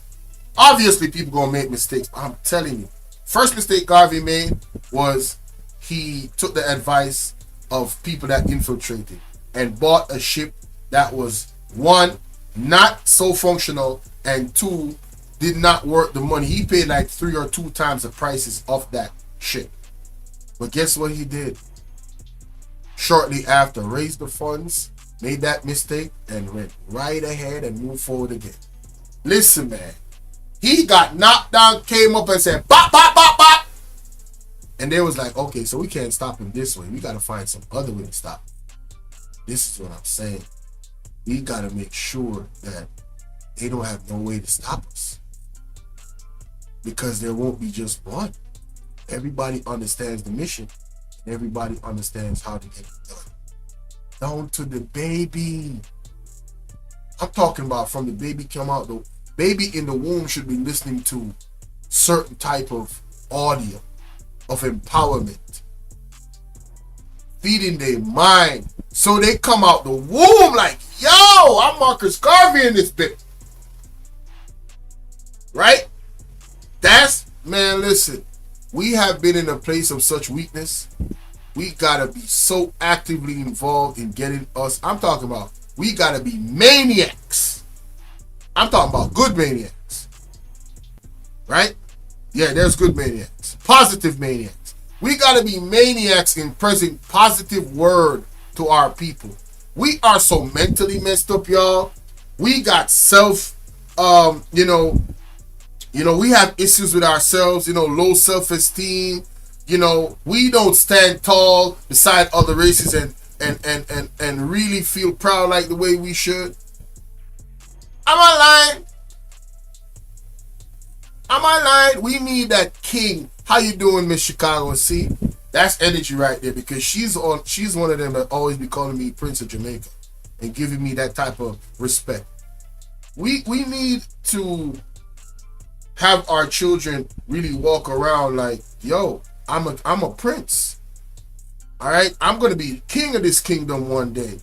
Obviously, people gonna make mistakes. But I'm telling you, first mistake Garvey made was he took the advice of people that infiltrated and bought a ship that was, one, not so functional, and two, did not worth the money. He paid like 3 or 2 times the prices of that ship. But guess what he did? Shortly after, raised the funds, made that mistake, and went right ahead and moved forward again. Listen, man. He got knocked down, came up and said, bop, bop, bop, bop. And they was like, okay, so we can't stop him this way. We got to find some other way to stop him. This is what I'm saying. We got to make sure that they don't have no way to stop us. Because there won't be just one. Everybody understands the mission. Everybody understands how to get it done. Down to the baby. I'm talking about from the baby come out. The baby in the womb should be listening to certain type of audio of empowerment. Feeding their mind. So they come out the womb like, yo, I'm Marcus Garvey in this bit. Right? That's, man, listen. We have been in a place of such weakness. We gotta be so actively involved in getting us. I'm talking about we gotta be maniacs. I'm talking about good maniacs. Right? Yeah, there's good maniacs. Positive maniacs. We gotta be maniacs in present positive word to our people. We are so mentally messed up, y'all. We got we have issues with ourselves, low self-esteem. We don't stand tall beside other races and really feel proud like the way we should. Am I lying? We need that king. How you doing, Miss Chicago? See, that's energy right there, because she's one of them that always be calling me Prince of Jamaica and giving me that type of respect. We need to have our children really walk around like, yo, I'm a prince. All right, I'm gonna be king of this kingdom one day,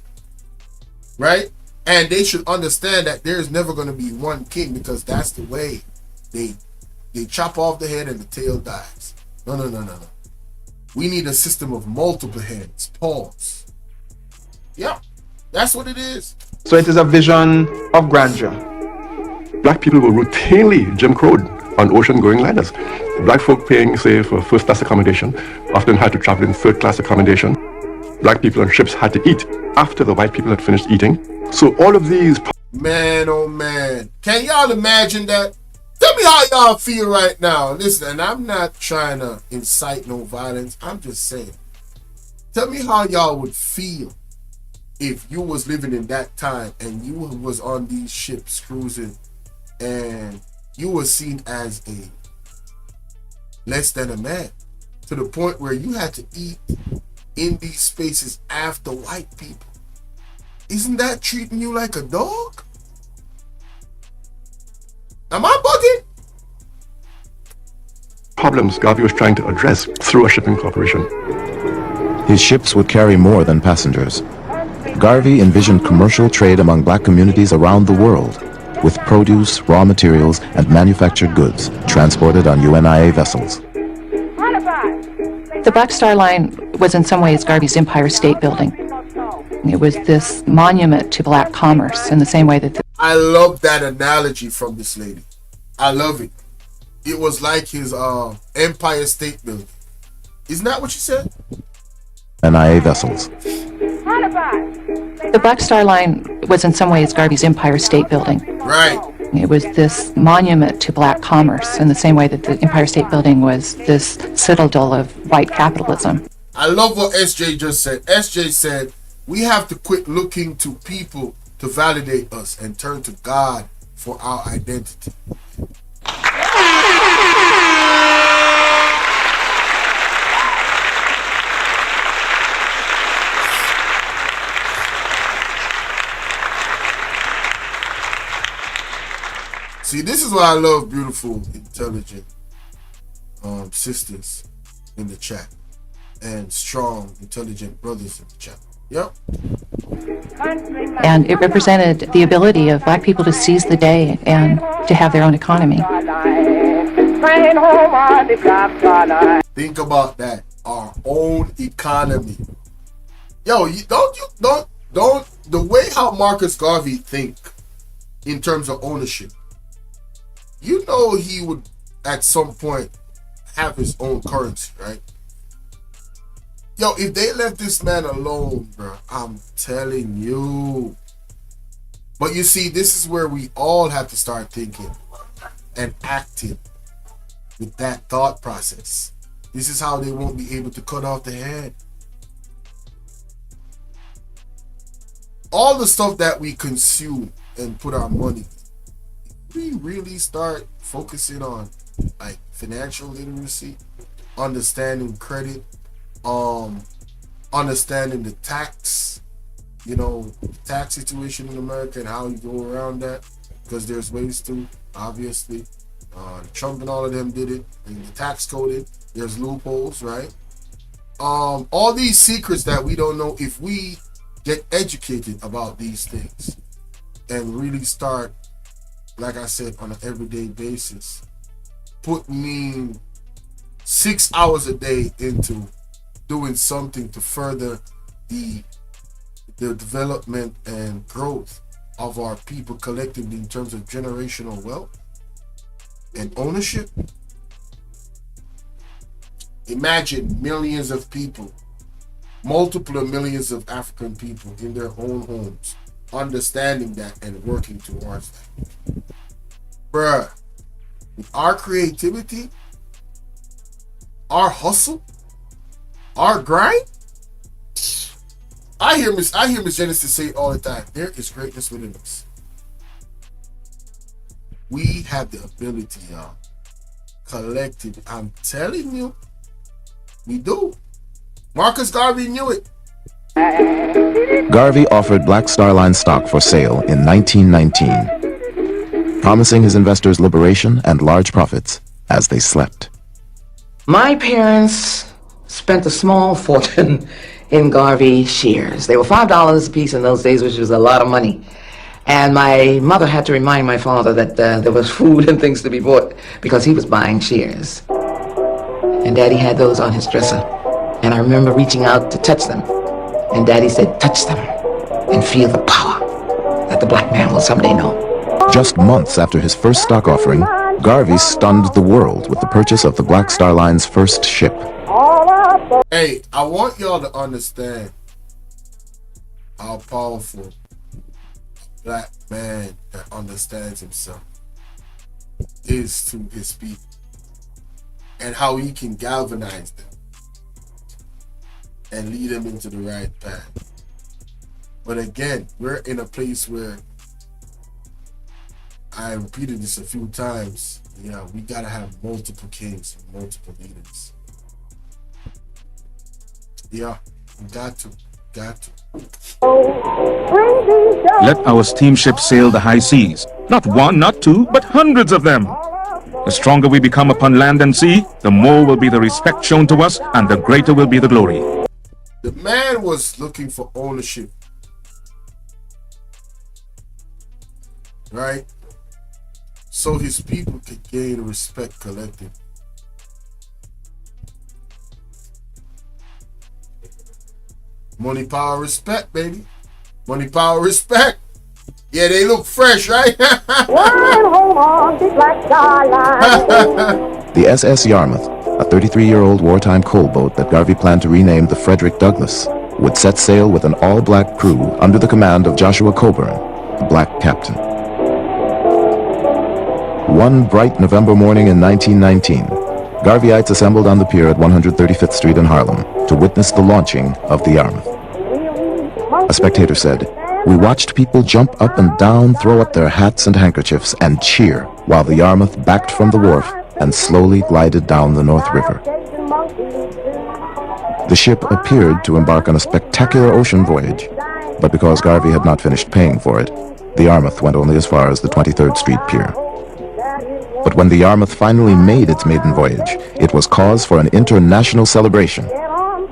right? And they should understand that there is never gonna be one king, because that's the way they chop off the head and the tail dies. No. We need a system of multiple heads. Pause. Yeah, that's what it is. So it is a vision of grandeur. Black people were routinely Jim Crowed on ocean-going liners. Black folk paying, say, for first-class accommodation often had to travel in third-class accommodation. Black people on ships had to eat after the white people had finished eating. So all of these... Man, oh man. Can y'all imagine that? Tell me how y'all feel right now. Listen, and I'm not trying to incite no violence. I'm just saying. Tell me how y'all would feel if you was living in that time and you was on these ships cruising and you were seen as a less than a man, to the point where you had to eat in these spaces after white people. Isn't that treating you like a dog? Am I bugging? Problems Garvey was trying to address through a shipping corporation. His ships would carry more than passengers. Garvey envisioned commercial trade among black communities around the world, with produce, raw materials, and manufactured goods transported on UNIA vessels. The Black Star Line was in some ways Garvey's Empire State Building. It was this monument to black commerce in the same way that... I love that analogy from this lady. I love it. It was like his Empire State Building. Isn't that what you said? UNIA vessels. The Black Star Line was in some ways Garvey's Empire State Building. Right. It was this monument to black commerce in the same way that the Empire State Building was this citadel of white capitalism. I love what SJ just said. SJ said, we have to quit looking to people to validate us and turn to God for our identity. See, this is why I love beautiful, intelligent sisters in the chat and strong, intelligent brothers in the chat. Yep. And it represented the ability of black people to seize the day and to have their own economy. Think about that. Our own economy. Yo, don't the way how Marcus Garvey think in terms of ownership. You know he would at some point have his own currency, right? Yo, if they left this man alone, bro, I'm telling you. But you see, this is where we all have to start thinking and acting with that thought process. This is how they won't be able to cut off the head. All the stuff that we consume and put our money, we really start focusing on like financial literacy, understanding credit, understanding the tax, tax situation in America and how you go around that, because there's ways to, obviously. Trump and all of them did it, and the tax coded. There's loopholes, right? All these secrets that we don't know, if we get educated about these things and really start, like I said, on an everyday basis, put me 6 hours a day into doing something to further the development and growth of our people collectively in terms of generational wealth and ownership. Imagine millions of people, multiple millions of African people in their own homes, understanding that and working towards that. Bruh, with our creativity, our hustle, our grind, I hear Miss Genesis say it all the time, there is greatness within us. We have the ability, y'all. Collective, I'm telling you, we do. Marcus Garvey knew it. Garvey offered Black Star Line stock for sale in 1919, promising his investors liberation and large profits as they slept. My parents spent a small fortune in Garvey shares. They were $5 a piece in those days, which was a lot of money. And my mother had to remind my father that there was food and things to be bought because he was buying shares. And Daddy had those on his dresser. And I remember reaching out to touch them. And Daddy said, touch them and feel the power that the black man will someday know. Just months after his first stock offering, Garvey stunned the world with the purchase of the Black Star Line's first ship. Hey, I want y'all to understand how powerful a black man that understands himself is to his people and how he can galvanize them and lead them into the right path. But again, we're in a place where, I repeated this a few times, we gotta have multiple kings and multiple leaders. Yeah, we got to. Let our steamship sail the high seas. Not one, not two, but hundreds of them. The stronger we become upon land and sea, the more will be the respect shown to us, and the greater will be the glory. The man was looking for ownership, right? So his people could gain respect collectively. Money, power, respect, baby. Money, power, respect. Yeah, they look fresh, right? The SS Yarmouth, a 33-year-old wartime coal boat that Garvey planned to rename the Frederick Douglass, would set sail with an all-black crew under the command of Joshua Coburn, the black captain. One bright November morning in 1919, Garveyites assembled on the pier at 135th Street in Harlem to witness the launching of the Yarmouth. A spectator said, "We watched people jump up and down, throw up their hats and handkerchiefs, and cheer while the Yarmouth backed from the wharf and slowly glided down the North River." The ship appeared to embark on a spectacular ocean voyage, but because Garvey had not finished paying for it, the Yarmouth went only as far as the 23rd Street Pier. But when the Yarmouth finally made its maiden voyage, it was cause for an international celebration.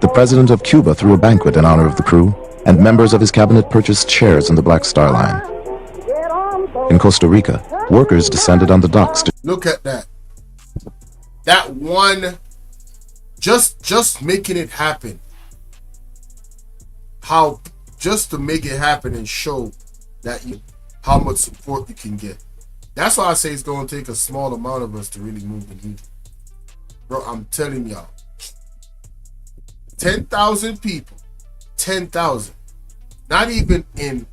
The president of Cuba threw a banquet in honor of the crew, and members of his cabinet purchased shares in the Black Star Line. In Costa Rica, workers descended on the docks to... Look at that. That one, just making it happen. How, just to make it happen and show that how much support you can get. That's why I say it's going to take a small amount of us to really move the needle. Bro, I'm telling y'all. 10,000 people. 10,000. Not even in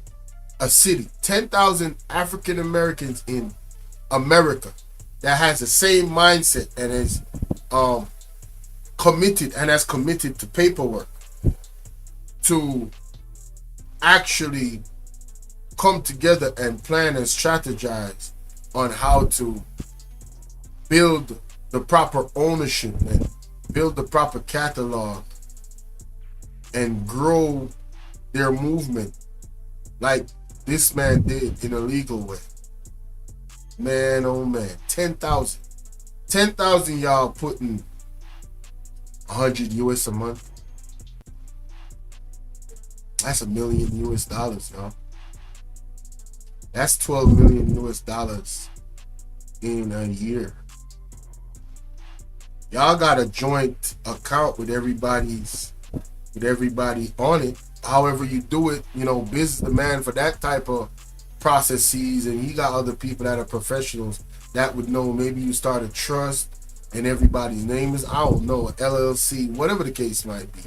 a city. 10,000 African Americans in America that has the same mindset and is committed to paperwork to actually come together and plan and strategize on how to build the proper ownership and build the proper catalog and grow their movement like this man did in a legal way. Man, oh man, 10,000. 10,000 y'all putting 100 US a month. That's $1 million US, y'all. That's 12 million US dollars in a year. Y'all got a joint account with everybody on it. However you do it, you know, business the man for that type of processes, and you got other people that are professionals that would know. Maybe you start a trust and everybody's name is, I don't know, LLC, whatever the case might be.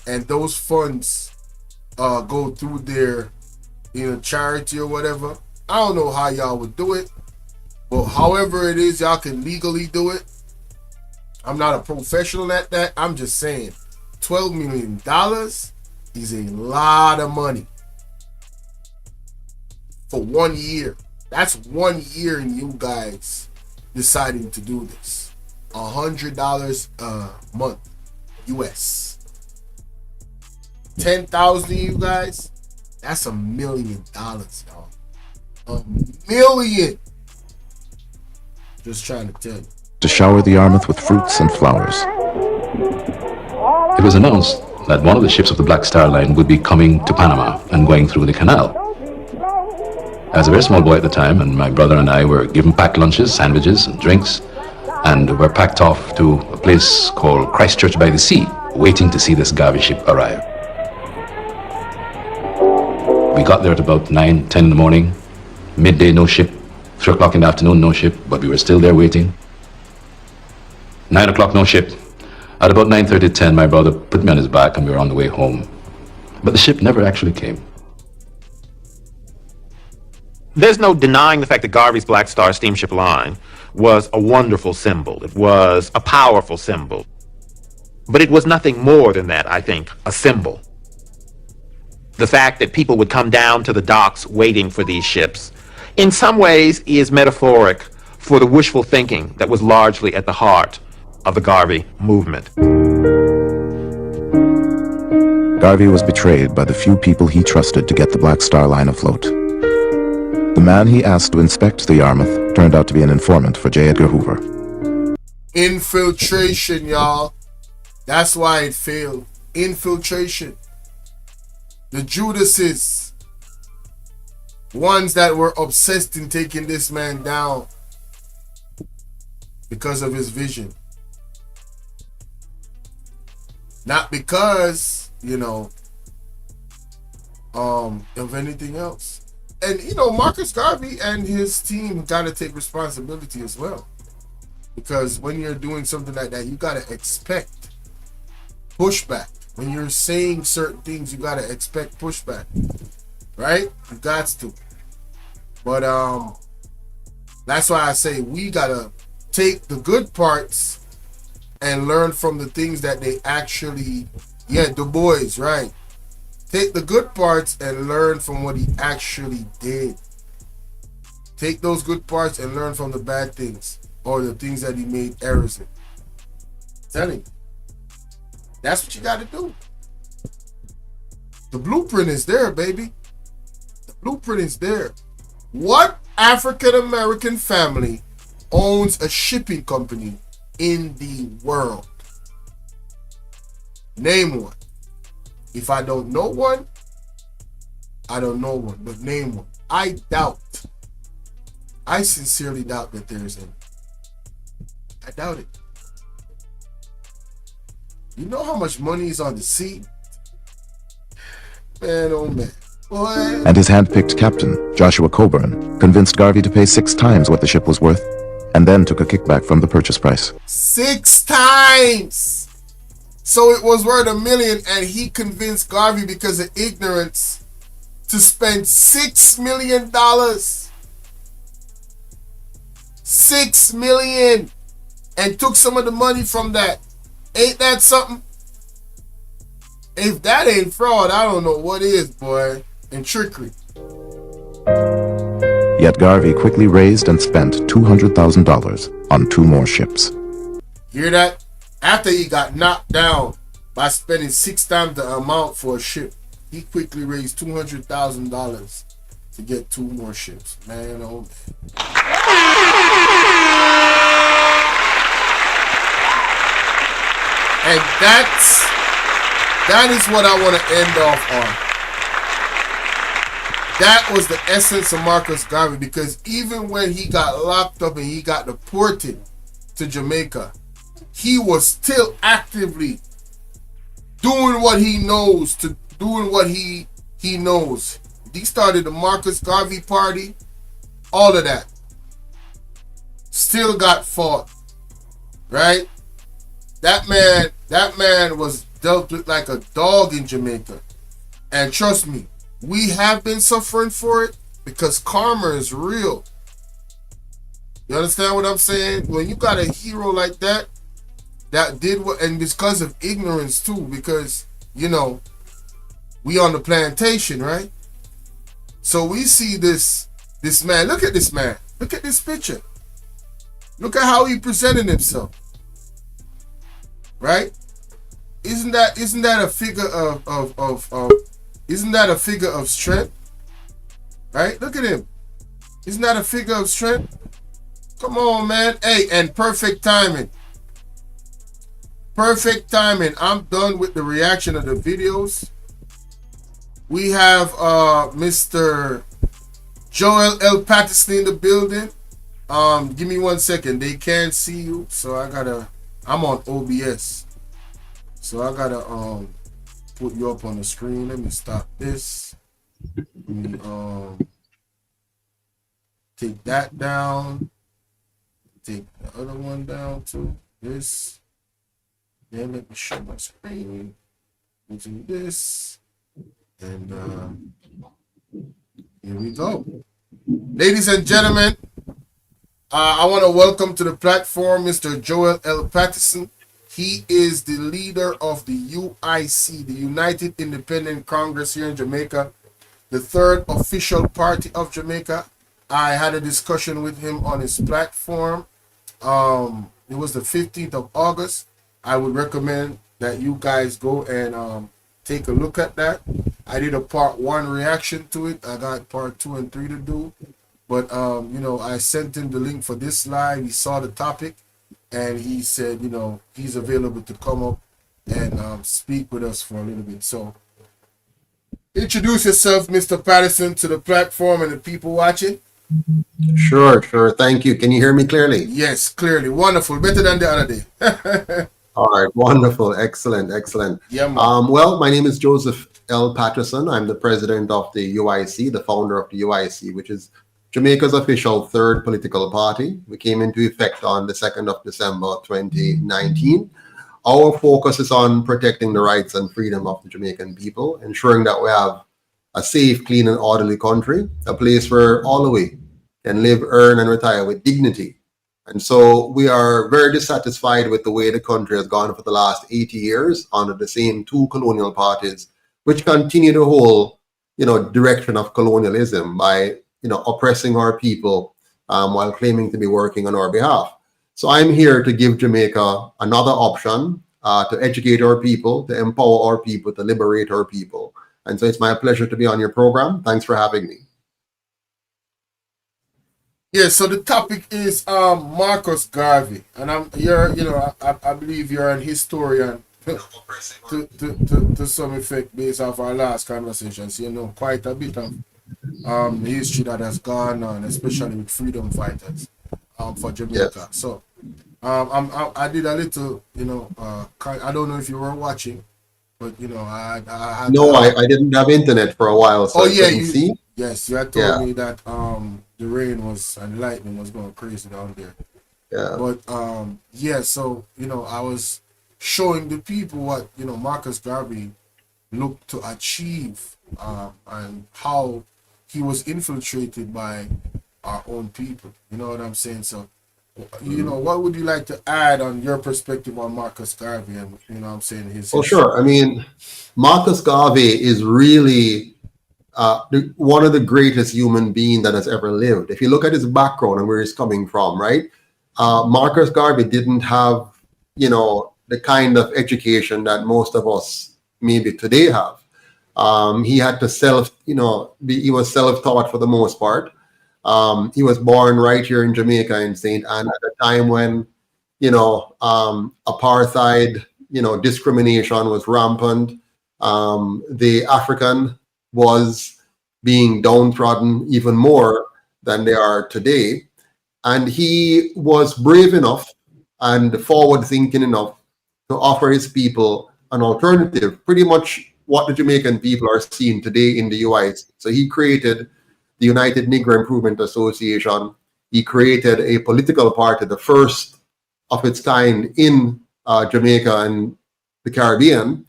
And those funds go through their, you know, charity or whatever. I don't know how y'all would do it, but however it is, y'all can legally do it. I'm not a professional at that. I'm just saying, $12 million is a lot of money for 1 year. That's 1 year in you guys deciding to do this. $100 a month, US. 10,000 of you guys, that's $1 million, y'all. $1 million. Just trying to tell you. to shower the Yarmouth with fruits and flowers. It was announced that one of the ships of the Black Star Line would be coming to Panama and going through the canal. I was a very small boy at the time, and my brother and I were given packed lunches, sandwiches, and drinks, and were packed off to a place called Christchurch by the Sea, waiting to see this Garvey ship arrive. We got there at about 9, 10 in the morning, midday, no ship, 3 o'clock in the afternoon, no ship, but we were still there waiting. 9 o'clock, no ship. At about 9:30, 10, my brother put me on his back and we were on the way home. But the ship never actually came. There's no denying the fact that Garvey's Black Star Steamship Line was a wonderful symbol. It was a powerful symbol. But it was nothing more than that, I think, a symbol. The fact that people would come down to the docks waiting for these ships, in some ways is metaphoric for the wishful thinking that was largely at the heart of the Garvey movement. Garvey was betrayed by the few people he trusted to get the Black Star Line afloat. The man he asked to inspect the Yarmouth turned out to be an informant for J. Edgar Hoover. Infiltration, y'all. That's why it failed. Infiltration. The Judases, ones that were obsessed in taking this man down because of his vision. Not because, you know, of anything else. And, you know, Marcus Garvey and his team got to take responsibility as well. Because when you're doing something like that, you got to expect pushback. When you're saying certain things, you got to expect pushback. Right? You got to. But that's why I say we got to take the good parts and learn from the things that they actually, Du Bois, right? Take the good parts and learn from what he actually did. Take those good parts and learn from the bad things or the things that he made errors in. Telling you. That's what you got to do. The blueprint is there, baby. The blueprint is there. What African American family owns a shipping company in the world? Name one. If I don't know one, I don't know one, but name one. I sincerely doubt that there is any. I doubt it. You know how much money is on the sea? Man, oh man. Boy. And his hand-picked captain, Joshua Coburn, convinced Garvey to pay 6 times what the ship was worth, and then took a kickback from the purchase price. 6 times! So it was worth $1 million, and he convinced Garvey because of ignorance to spend $6 million. $6 million! And took some of the money from that. Ain't that something? If that ain't fraud, I don't know what is, boy. And trickery. Yet Garvey quickly raised and spent $200,000 on 2 more ships. Hear that? After he got knocked down by spending 6 times the amount for a ship, he quickly raised $200,000 to get 2 more ships. Man, oh man. And that is what I want to end off on. That was the essence of Marcus Garvey, because even when he got locked up and he got deported to Jamaica, he was still actively doing what he knows, doing what he knows. He started the Marcus Garvey Party, all of that. Still got fought, right? That man was dealt with like a dog in Jamaica. And trust me, we have been suffering for it because karma is real. You understand what I'm saying? When you got a hero like that did what, and because of ignorance too, because, you know, we on the plantation, right? So we see this man. Look at this man. Look at this picture. Look at how he presented himself. Right? Isn't that a figure isn't that a figure of strength? Right? Look at him. Isn't that a figure of strength? Come on, man. Hey, and perfect timing. Perfect timing. I'm done with the reaction of the videos. We have Mr. Joel L. Patterson in the building. Give me 1 second. They can't see you, so I'm on OBS. So I gotta put you up on the screen. Let me stop this. Let me take that down. Take the other one down too. This. Then let me show my screen. Using this. And here we go. Ladies and gentlemen, I want to welcome to the platform Mr. Joel L. Patterson. He is the leader of the UIC, the United Independent Congress here in Jamaica, the 3rd official party of Jamaica. I had a discussion with him on his platform. It was the 15th of August. I would recommend that you guys go and take a look at that. I did a part 1 reaction to it. I got part 2 and 3 to do. But, you know, I sent him the link for this live. He saw the topic. And he said, you know, he's available to come up and speak with us for a little bit. So, introduce yourself, Mr. Patterson, to the platform and the people watching. Sure. Thank you. Can you hear me clearly? Yes, clearly. Wonderful. Better than the other day. All right. Wonderful. Excellent. Yeah, man. Well, my name is Joseph L. Patterson. I'm the president of the UIC, the founder of the UIC, which is Jamaica's official 3rd political party. We came into effect on the 2nd of December 2019. Our focus is on protecting the rights and freedom of the Jamaican people, ensuring that we have a safe, clean, and orderly country, a place where all of we can live, earn, and retire with dignity. And so we are very dissatisfied with the way the country has gone for the last 80 years under the same 2 colonial parties, which continue to hold, you know, direction of colonialism by, you know, oppressing our people while claiming to be working on our behalf. So I'm here to give Jamaica another option, to educate our people, to empower our people, to liberate our people. And so it's my pleasure to be on your program. Thanks for having me. Yeah, so the topic is Marcus Garvey, and I believe you're an historian to some effect, based off our last conversations, you know, quite a bit of history that has gone on, especially with freedom fighters for Jamaica. Yes. So I did a little, you know, I don't know if you were watching, but you know, I had. No, I didn't have internet for a while, so Oh I yeah, couldn't see. yes, you had told me that the rain was and lightning was going crazy down there. Yeah. But yeah, so you know, I was showing the people what, you know, Marcus Garvey looked to achieve, and how he was infiltrated by our own people. You know what I'm saying? So, you know, what would you like to add on your perspective on Marcus Garvey and, you know what I'm saying, his Well, sure. I mean, Marcus Garvey is really one of the greatest human beings that has ever lived. If you look at his background and where he's coming from, right? Marcus Garvey didn't have, you know, the kind of education that most of us maybe today have. He had to he was self-taught for the most part. He was born right here in Jamaica in St. Anne at a time when, you know, apartheid, you know, discrimination was rampant. The African was being downtrodden even more than they are today. And he was brave enough and forward thinking enough to offer his people an alternative, pretty much what the Jamaican people are seeing today in the UIC. So he created the United Negro Improvement Association. He created a political party, the first of its kind in Jamaica and the Caribbean.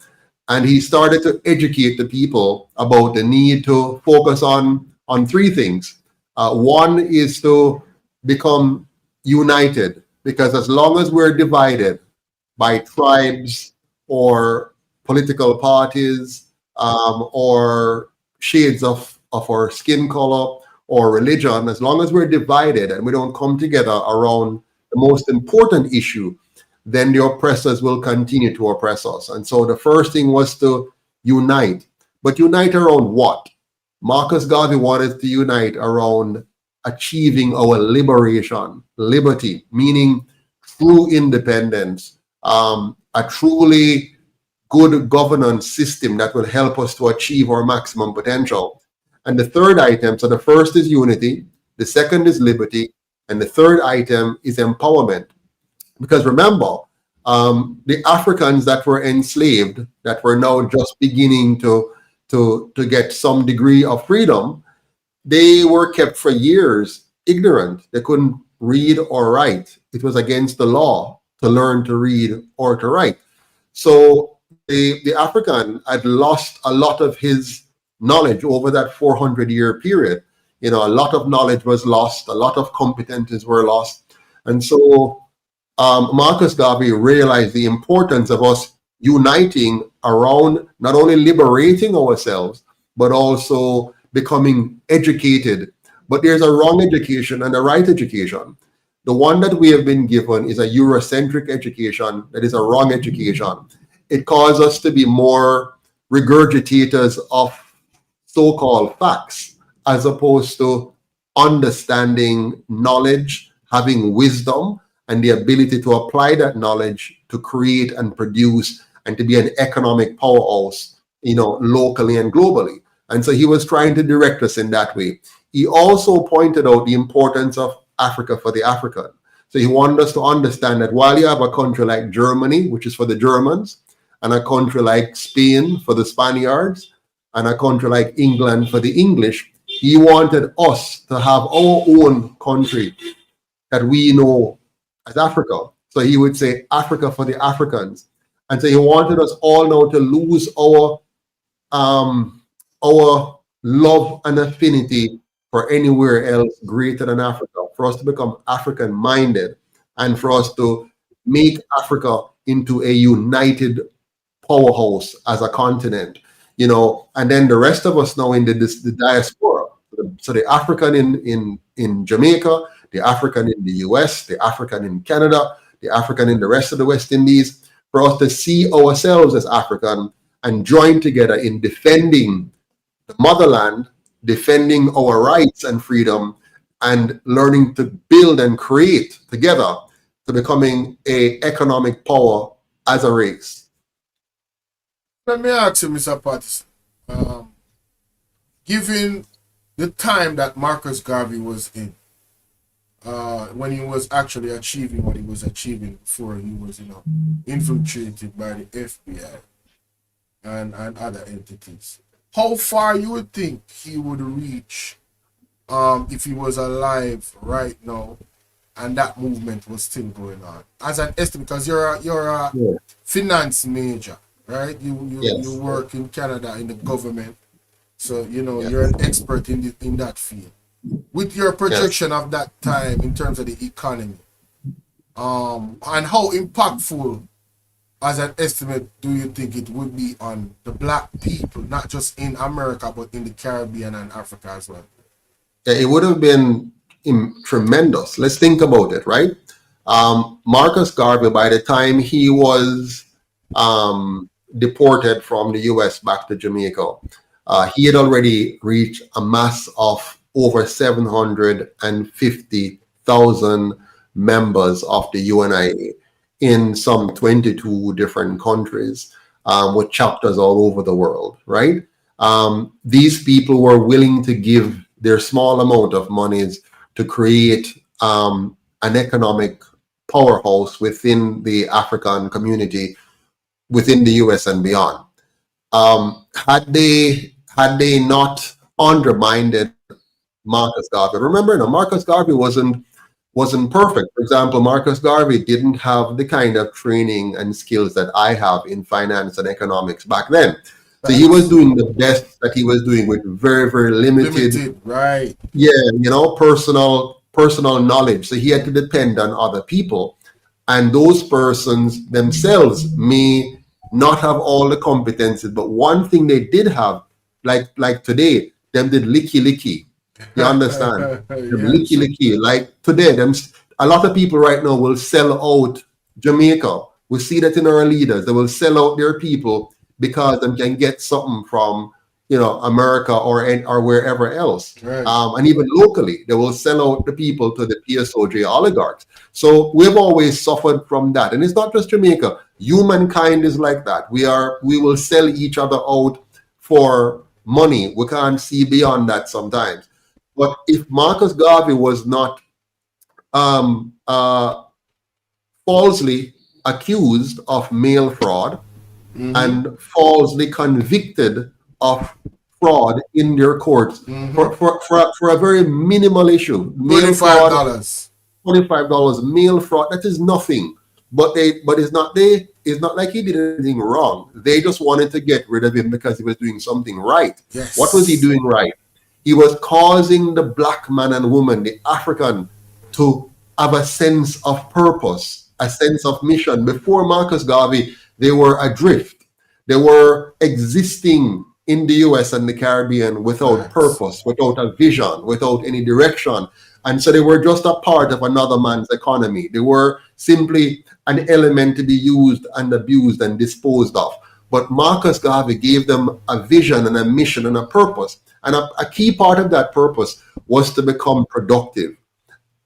And he started to educate the people about the need to focus on three things. One is to become united, because as long as we're divided by tribes or political parties, or shades of our skin color or religion, as long as we're divided and we don't come together around the most important issue, then the oppressors will continue to oppress us. And so the first thing was to unite. But unite around what? Marcus Garvey wanted to unite around achieving our liberation, liberty, meaning true independence, a truly good governance system that will help us to achieve our maximum potential. And the third item, so the first is unity, the second is liberty, and the third item is empowerment. Because remember, the Africans that were enslaved, that were now just beginning to get some degree of freedom, they were kept for years ignorant. They couldn't read or write. It was against the law to learn to read or to write. So the African had lost a lot of his knowledge over that 400-year period. You know, a lot of knowledge was lost, a lot of competencies were lost. And so Marcus Garvey realized the importance of us uniting around not only liberating ourselves, but also becoming educated. But there's a wrong education and a right education. The one that we have been given is a Eurocentric education that is a wrong education. It causes us to be more regurgitators of so-called facts, as opposed to understanding knowledge, having wisdom, and the ability to apply that knowledge to create and produce and to be an economic powerhouse, you know, locally and globally. And so he was trying to direct us in that way. He also pointed out the importance of Africa for the African. So he wanted us to understand that while you have a country like Germany, which is for the Germans, and a country like Spain for the Spaniards, and a country like England for the English, he wanted us to have our own country that we know as Africa. So he would say Africa for the Africans. And so he wanted us all now to lose our love and affinity for anywhere else greater than Africa, for us to become African minded, and for us to make Africa into a united powerhouse as a continent, you know. And then the rest of us now in the diaspora, so the African in Jamaica, the African in the US, the African in Canada, the African in the rest of the West Indies, for us to see ourselves as African and join together in defending the motherland, defending our rights and freedom, and learning to build and create together to becoming a economic power as a race. Let me ask you, Mr. Patterson. Given the time that Marcus Garvey was in, when he was actually achieving what he was achieving before he was, infiltrated by the FBI and other entities, how far you would think he would reach if he was alive right now and that movement was still going on? As an estimate, because you're a finance major, right? You work in Canada in the government, so you're an expert in that field. With your projection of that time in terms of the economy, and how impactful as an estimate do you think it would be on the black people, not just in America but in the Caribbean and Africa as well? Yeah, it would have been tremendous. Let's think about it, right? Marcus Garvey, by the time he was deported from the US back to Jamaica, he had already reached a mass of over 750,000 members of the UNIA in some 22 different countries, with chapters all over the world, right? These people were willing to give their small amount of monies to create an economic powerhouse within the African community, within the US and beyond. Had they not undermined Marcus Garvey, remember, Marcus Garvey wasn't perfect. For example, Marcus Garvey didn't have the kind of training and skills that I have in finance and economics back then. So he was doing the best that he was doing with very, very limited, right? Yeah, personal knowledge. So he had to depend on other people, and those persons themselves may not have all the competencies. But one thing they did have, like today, them did licky. You understand? Licky. Like today, a lot of people right now will sell out Jamaica. We see that in our leaders. They will sell out their people because they can get something from America or wherever else. Right. And even locally, they will sell out the people to the PSOJ oligarchs. So we've always suffered from that. And it's not just Jamaica. Humankind is like that. We will sell each other out for money. We can't see beyond that sometimes. But if Marcus Garvey was not falsely accused of mail fraud and falsely convicted of fraud in their courts for a very minimal issue, mail fraud, $25 mail fraud, that is nothing. But it's not like he did anything wrong. They just wanted to get rid of him because he was doing something right. Yes. What was he doing right? He was causing the black man and woman, the African, to have a sense of purpose, a sense of mission. Before Marcus Garvey, they were adrift. They were existing in the US and the Caribbean without purpose, without a vision, without any direction. And so they were just a part of another man's economy. They were simply an element to be used and abused and disposed of. But Marcus Garvey gave them a vision and a mission and a purpose. And a key part of that purpose was to become productive.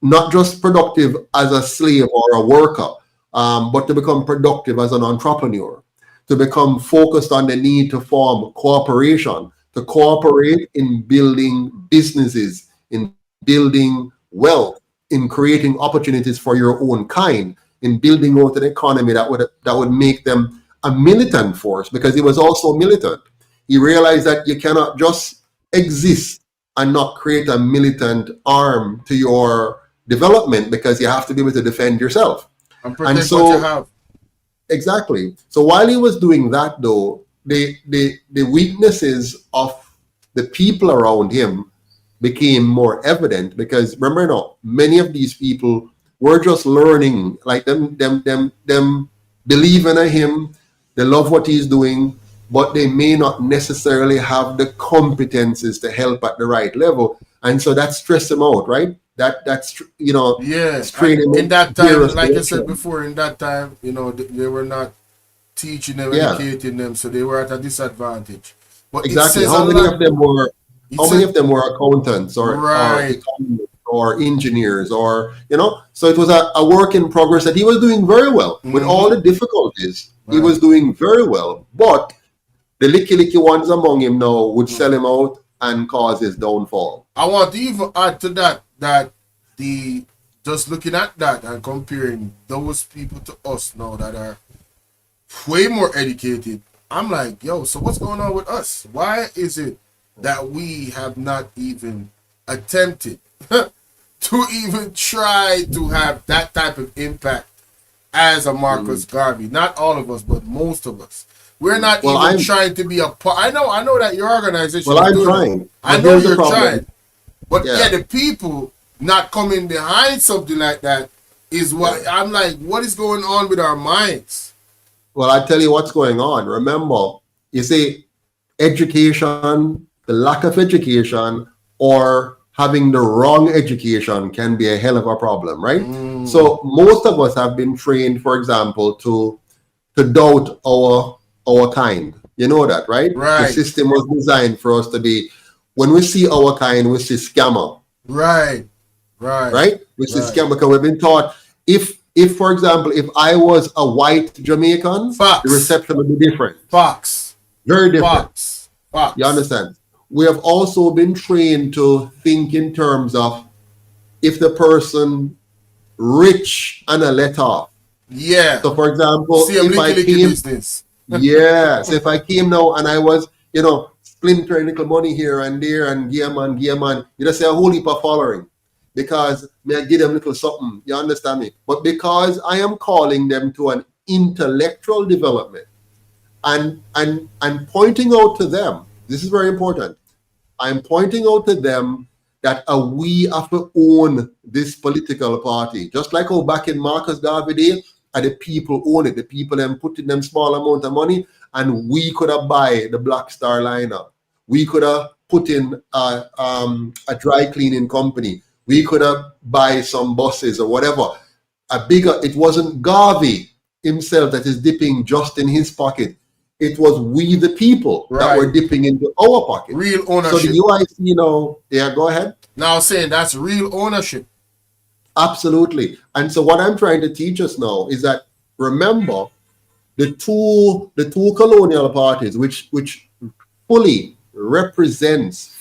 Not just productive as a slave or a worker, but to become productive as an entrepreneur, to become focused on the need to form cooperation, to cooperate in building businesses, in building wealth, in creating opportunities for your own kind, in building out an economy that would make them a militant force, because he was also militant. He realized that you cannot just exist and not create a militant arm to your development, because you have to be able to defend yourself. And protect what you have. Exactly. So while he was doing that, though, the weaknesses of the people around him became more evident, because remember now, many of these people were just learning, like them believe in him, they love what he's doing, but they may not necessarily have the competences to help at the right level, and so that stressed him out, right? That's strain him in that time, like I said before, in that time, they were not teaching them, educating them, so they were at a disadvantage. But exactly, how many of them were accountants or engineers, or so it was a work in progress that he was doing very well with all the difficulties. He was doing very well, but the licky ones among him now would sell him out and cause his downfall. I want to even add to that the just looking at that and comparing those people to us now that are way more educated, I'm like, yo, so what's going on with us? Why is it that we have not even attempted to even try to have that type of impact as a Marcus Garvey? Not all of us, but most of us. We're not trying to be a part. I know that your organization. Well, I'm trying. I know you're trying. But yeah, the people not coming behind something like that is what I'm like, what is going on with our minds? Well, I tell you what's going on. Remember, you see, education, the lack of education, or having the wrong education can be a hell of a problem, right? So most of us have been trained, for example, to doubt our kind. You know that, right? Right. The system was designed for us to be, when we see our kind, we see scammer. Right. We see scammer because we've been taught, if for example, if I was a white Jamaican, the reception would be different. Very different. You understand? We have also been trained to think in terms of if the person rich and a let off. Yeah. So for example, See, if I came, business. yes, if I came now and I was, splintering little money here and there and gear man, you just say a whole heap of following because may I give them little something. You understand me? But because I am calling them to an intellectual development and pointing out to them, this is very important. I'm pointing out to them that we have to own this political party. Just like how back in Marcus Garvey day, and the people own it. The people then put in them small amount of money and we could have buy the Black Star lineup. We could have put in a dry cleaning company. We could have buy some buses or whatever. It wasn't Garvey himself that is dipping just in his pocket. It was we, the people, that were dipping into our pocket. Real ownership. So the UIC, go ahead. Now saying that's real ownership. Absolutely. And so what I'm trying to teach us now is that, remember, the two colonial parties, which fully represents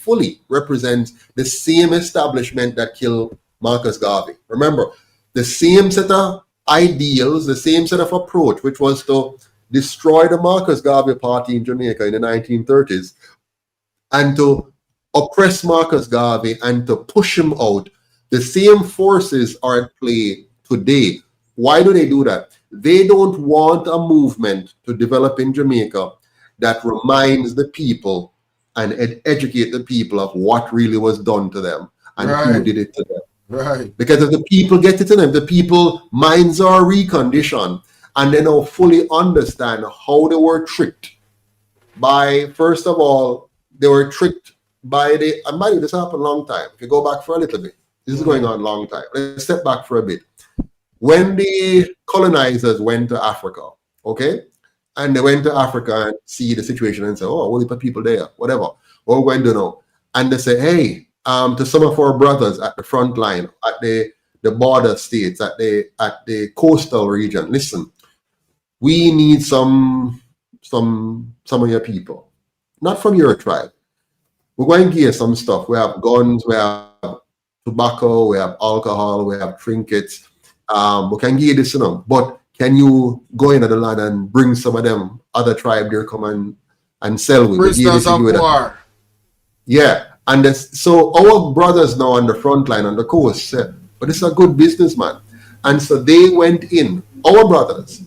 the same establishment that killed Marcus Garvey. Remember, the same set of ideals, the same set of approach, which was to destroy the Marcus Garvey party in Jamaica in the 1930s and to oppress Marcus Garvey and to push him out. The same forces are at play today. Why do they do that? They don't want a movement to develop in Jamaica that reminds the people and educate the people of what really was done to them and who did it to them. Right. Because if the people get it to them, the people minds are reconditioned and they now fully understand how they were tricked by, first of all, they were tricked by and by the way, this happened a long time. If you go back for a little bit, this is going on a long time. Let's step back for a bit. When the colonizers went to Africa, okay, and they went to Africa and see the situation and say, oh, what are people there, whatever, or when do know, and they say, hey, to some of our brothers at the front line, at the border states, at the coastal region, listen, we need some of your people, not from your tribe. We're going to give some stuff. We have guns, we have tobacco, we have alcohol, we have trinkets. We can give you this, but can you go into the land and bring some of them other tribe there, come and sell with? Prisoners of war. Yeah, and so our brothers now on the front line on the coast said, but this is a good businessman. And so they went in, our brothers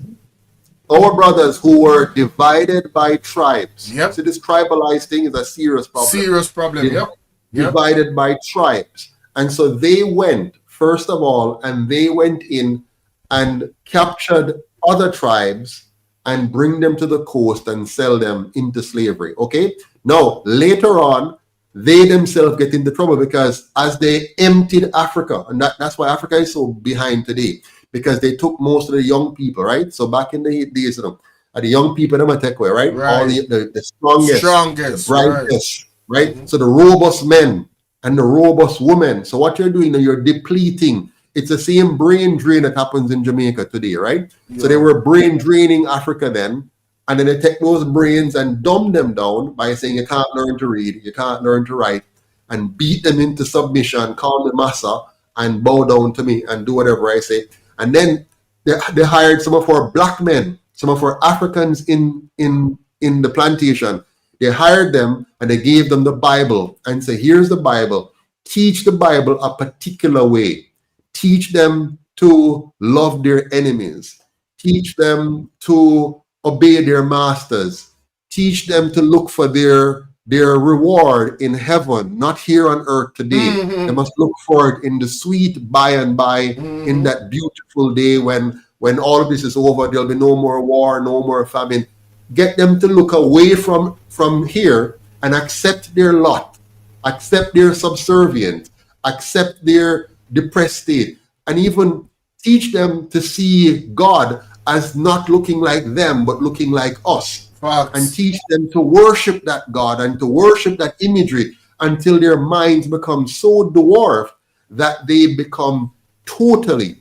who were divided by tribes. Yep. So this tribalized thing is a serious problem. Yep. Divided by tribes. And so they went, first of all, and they went in and captured other tribes and bring them to the coast and sell them into slavery. Okay? Now, later on, they themselves get into trouble because as they emptied Africa, and that's why Africa is so behind today, because they took most of the young people, right? So back in the days, the young people in take away, right? All the strongest, the brightest, right? So the robust men and the robust women. So what you're doing now, you're depleting. It's the same brain drain that happens in Jamaica today, right? Yeah. So they were brain draining Africa then, And then they take those brains and dumb them down by saying you can't learn to read, you can't learn to write, and beat them into submission, call me massa, and bow down to me and do whatever I say. And then they hired some of our black men, some of our Africans in the plantation. They hired them and they gave them the Bible and say, here's the Bible. Teach the Bible a particular way. Teach them to love their enemies. Teach them to obey their masters. Teach them to look for their reward in heaven, not here on earth today. They must look for it in the sweet by and by, in that beautiful day when all of this is over. There'll be no more war, no more famine. Get them to look away from here and accept their lot, accept their subservience, accept their depressed state, and even teach them to see God as not looking like them, but looking like us. And teach them to worship that God and to worship that imagery until their minds become so dwarfed that they become totally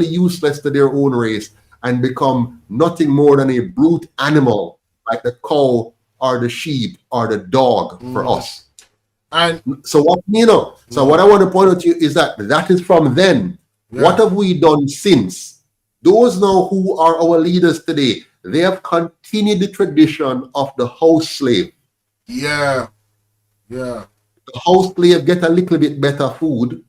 useless to their own race and become nothing more than a brute animal like the cow or the sheep or the dog for us. And so what I want to point out to you is that is from then. What have we done since? Those now who are our leaders today, they have continued the tradition of the house slave. The house slave get a little bit better food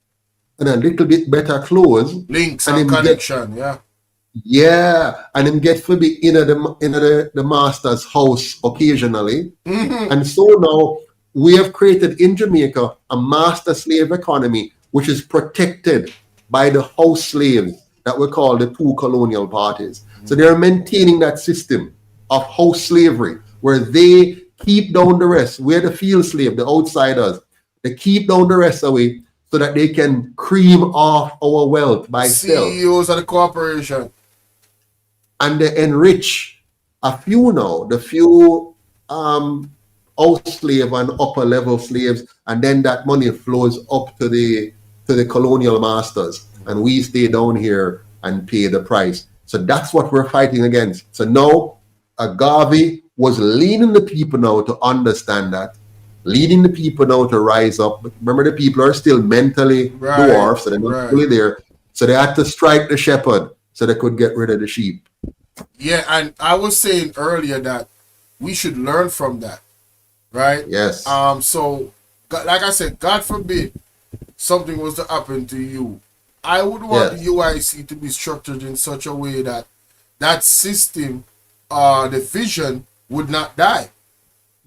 and a little bit better clothes. Links and connection, and him get to be in the master's house occasionally. And so now we have created in Jamaica a master slave economy which is protected by the house slaves that we call the two colonial parties. So they're maintaining that system of house slavery where they keep down the rest. We're the field slave, the outsiders. They keep down the rest away so that they can cream off our wealth by stealth. CEOs of the corporation. And they enrich a few now, the few house slave and upper level slaves, and then that money flows up to the colonial masters. And we stay down here and pay the price. So that's what we're fighting against. So now, Garvey was leading the people now to understand that, leading the people now to rise up. Remember, the people are still mentally dwarfed, so they're not fully there. So they had to strike the shepherd so they could get rid of the sheep. Yeah, and I was saying earlier that we should learn from that, right? Yes. So, like I said, God forbid something was to happen to you. I would want the UIC to be structured in such a way that that system, the vision, would not die.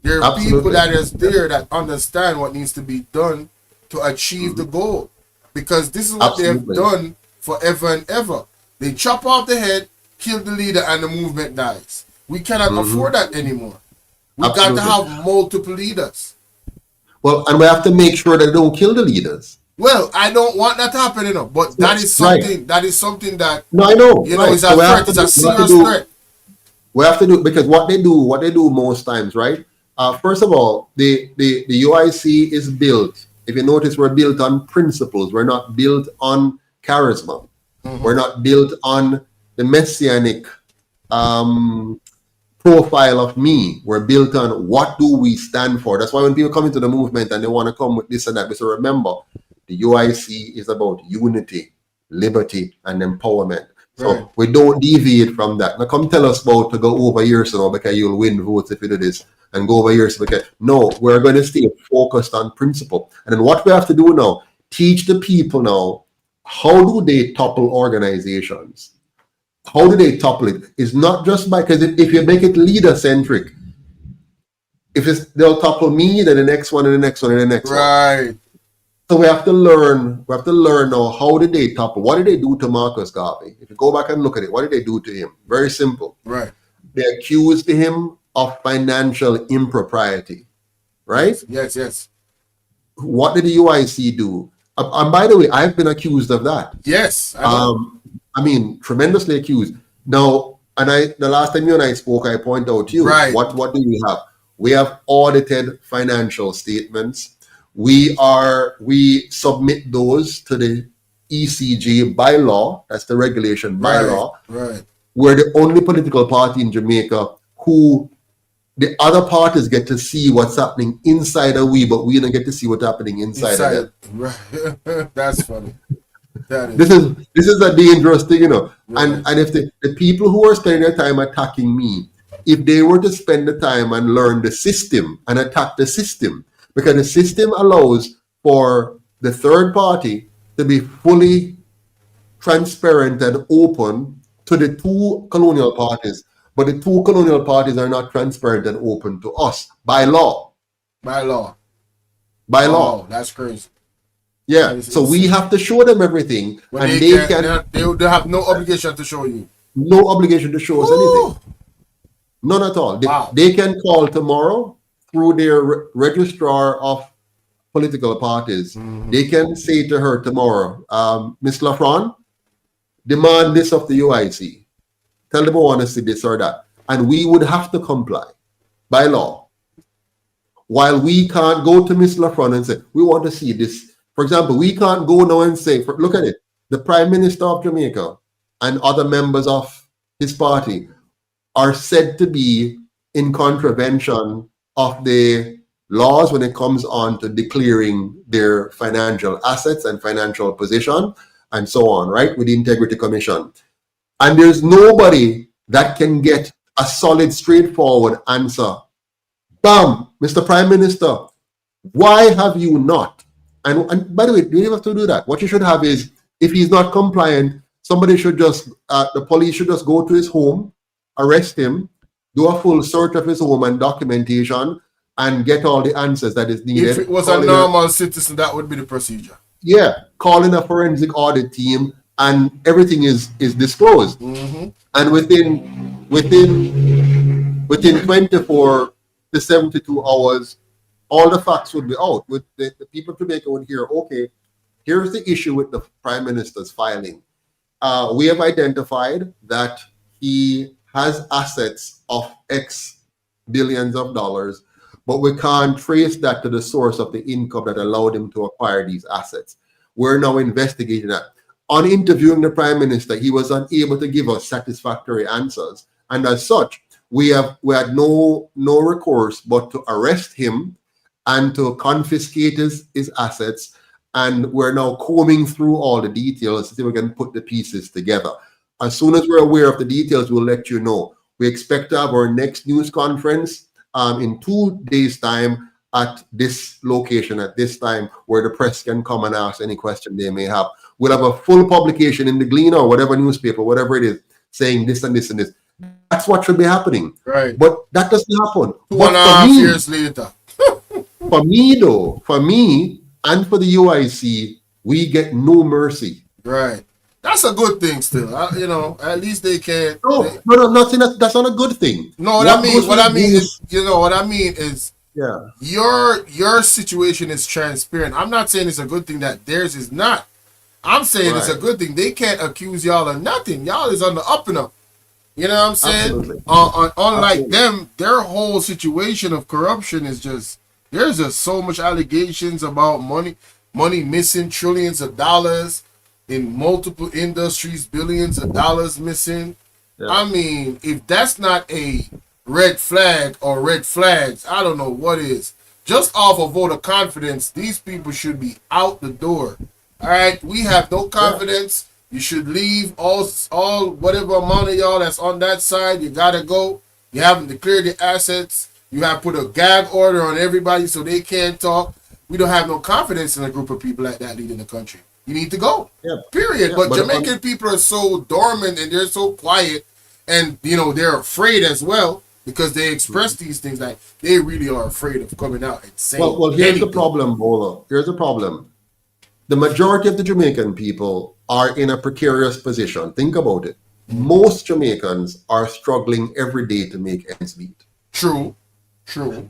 There are people that is there that understand what needs to be done to achieve the goal. Because this is what they have done forever and ever. They chop off the head, kill the leader, and the movement dies. We cannot afford that anymore. We got to have multiple leaders. Well, and we have to make sure that they don't kill the leaders. Well, I don't want that happening, but that is something. That is something that I know. It's a threat. It's a serious threat. We have to do because what they do most times, right? First of all, the UIC is built. If you notice, we're built on principles. We're not built on charisma. We're not built on the messianic profile of me. We're built on what do we stand for. That's why when people come into the movement and they want to come with this and that, we say, remember, the UIC is about unity, liberty, and empowerment. So we don't deviate from that. Now come tell us about to go over here so now because you'll win votes if you do this and go over here. So because no, we're going to stay focused on principle. And then what we have to do now, teach the people now, how do they topple organizations? How do they topple it? It's not just by, because if you make it leader-centric, they'll topple me, then the next one, and the next one, and the next one. Right. So we have to learn now, how did they topple? What did they do to Marcus Garvey? If you go back and look at it, what did they do to him? Very simple. Right. They accused him of financial impropriety. Right? Yes. What did the UIC do? And by the way, I've been accused of that. Yes. I mean, tremendously accused. Now, the last time you and I spoke, I pointed out to you, what do we have? We have audited financial statements. We submit those to the ECJ by law. That's the regulation by law. Right. We're the only political party in Jamaica who the other parties get to see what's happening inside of we, but we don't get to see what's happening inside of them. Right. That's funny. That is. This is a dangerous thing, you know. Right. And if the people who are spending their time attacking me, if they were to spend the time and learn the system and attack the system, because the system allows for the third party to be fully transparent and open to the two colonial parties, but the two colonial parties are not transparent and open to us by law. By law. By law. That's crazy. Yeah, so we have to show them everything, and they have no obligation to show you. No obligation to show us anything. None at all. They can call tomorrow through their registrar of political parties. Mm-hmm. They can say to her tomorrow, Miss Lafron, demand this of the UIC. Tell them I want to see this or that. And we would have to comply by law. While we can't go to Miss Lafron and say, we want to see this. For example, we can't go now and say, look at it, the Prime Minister of Jamaica and other members of his party are said to be in contravention of the laws when it comes on to declaring their financial assets and financial position and so on, right, with the Integrity Commission. And there's nobody that can get a solid, straightforward answer. Bam, Mr. Prime Minister, why have you not? And by the way, you don't have to do that. What you should have is, if he's not compliant, somebody should just, the police should just go to his home, arrest him, do a full search of his home and documentation, and get all the answers that is needed. If it was a normal citizen, that would be the procedure. Yeah, call in a forensic audit team, and everything is disclosed. Mm-hmm. And within 24 to 72 hours, all the facts would be out. With the people of Jamaica would hear, okay, here's the issue with the Prime Minister's filing. We have identified that he has assets of X billions of dollars, but we can't trace that to the source of the income that allowed him to acquire these assets. We're now investigating that. On interviewing the Prime Minister, he was unable to give us satisfactory answers. And as such, we had no recourse but to arrest him and to confiscate his assets. And we're now combing through all the details to see if we can put the pieces together. As soon as we're aware of the details, we'll let you know. We expect to have our next news conference in 2 days' time at this location, at this time, where the press can come and ask any question they may have. We'll have a full publication in the Gleaner or whatever newspaper, whatever it is, saying this and this and this. That's what should be happening. Right. But that doesn't happen. 2.5 years later. For me, and for the UIC, we get no mercy. Right. That's a good thing still. At least they can. No, I'm not saying that's not a good thing. No, what I mean is, yeah, your situation is transparent. I'm not saying it's a good thing that theirs is not. I'm saying it's a good thing. They can't accuse y'all of nothing. Y'all is on the up and up. You know what I'm saying? Unlike them, their whole situation of corruption is just, there's just so much allegations about money missing, trillions of dollars in multiple industries, billions of dollars missing. Yeah. I mean, if that's not a red flag or red flags, I don't know what is. Just off a vote of confidence, these people should be out the door. All right, we have no confidence. You should leave all whatever amount of y'all that's on that side. You gotta go. You haven't declared your assets. You have put a gag order on everybody so they can't talk. We don't have no confidence in a group of people like that leading the country. You need to go. Yeah. Period. Yeah, but Jamaican people are so dormant and they're so quiet, and they're afraid as well because they express these things like they really are afraid of coming out and saying. Well, here's the problem, Bolo. Here's the problem. The majority of the Jamaican people are in a precarious position. Think about it. Most Jamaicans are struggling every day to make ends meet. True.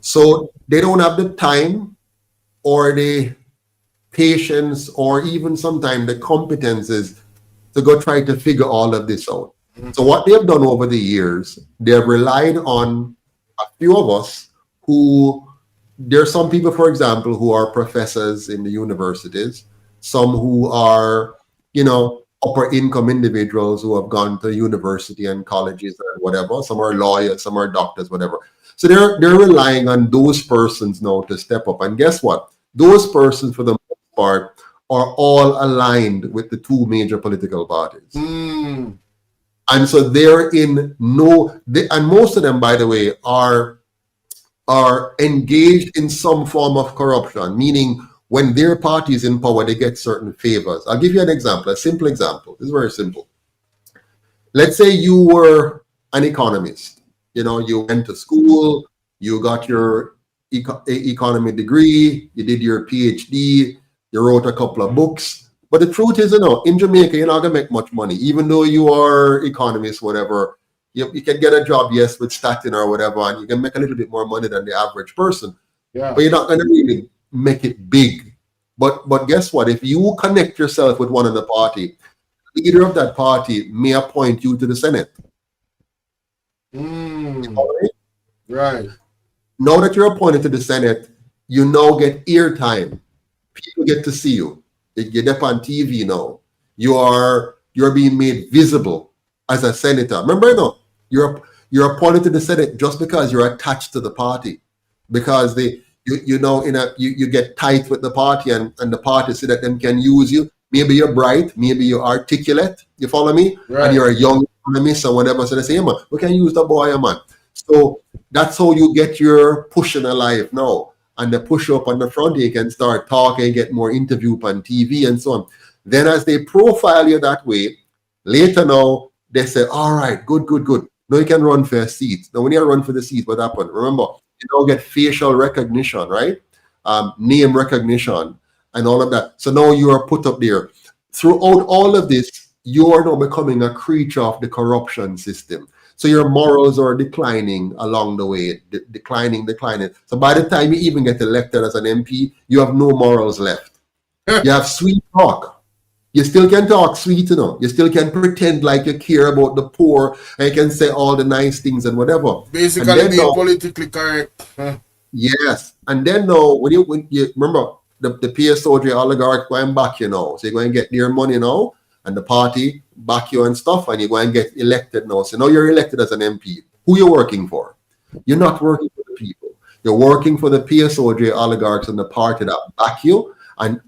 So they don't have the time or the patience or even sometimes the competences to go try to figure all of this out. Mm-hmm. So what they have done over the years, they have relied on a few of us there are some people, for example, who are professors in the universities, some who are, upper income individuals who have gone to university and colleges and whatever. Some are lawyers, some are doctors, whatever. So they're relying on those persons now to step up. And guess what? Those persons, for the most part, are all aligned with the two major political parties. And so they're in and most of them, by the way, are engaged in some form of corruption, meaning when their party is in power, they get certain favors. I'll give you an example, a simple example. It's very simple. Let's say you were an economist. You know, you went to school, you got your economy degree, you did your PhD, you wrote a couple of books. But the truth is, you know, in Jamaica, you're not going to make much money. Even though you are economist, whatever, you can get a job, yes, with Statin or whatever, and you can make a little bit more money than the average person. Yeah. But you're not going to really make it big. But guess what? If you connect yourself with one of the party, the leader of that party may appoint you to the Senate. Right. Now that you're appointed to the Senate, you now get airtime. People get to see you. You're up on TV now. You're being made visible as a senator. Remember, no, you're appointed to the Senate just because you're attached to the party, because you get tight with the party, and the party see that them can use you. Maybe you're bright, maybe you're articulate. You follow me? Right. And you're a young economist or whatever. So they say, hey, man, we can use the boy, man. So that's how you get your push in a life now. And the push up on the front, you can start talking, get more interview on TV and so on. Then as they profile you that way, later now, they say, all right, good. Now you can run for a seat. Now when you run for the seat, what happened? Remember, you now get facial recognition, right? Name recognition and all of that. So now you are put up there. Throughout all of this, you are now becoming a creature of the corruption system. So your morals are declining along the way, declining. So by the time you even get elected as an MP, you have no morals left. You have sweet talk. You still can talk sweet, you know. You still can pretend like you care about the poor, and you can say all the nice things and whatever. Basically being politically correct. Yes. And then now, when you remember, the PSOJ oligarch going back, you know. So you're going to get their money now, and the party back you and stuff, and you're going to get elected now. So now you're elected as an MP. Who you working for? You're not working for the people. You're working for the PSOJ oligarchs and the party that back you, and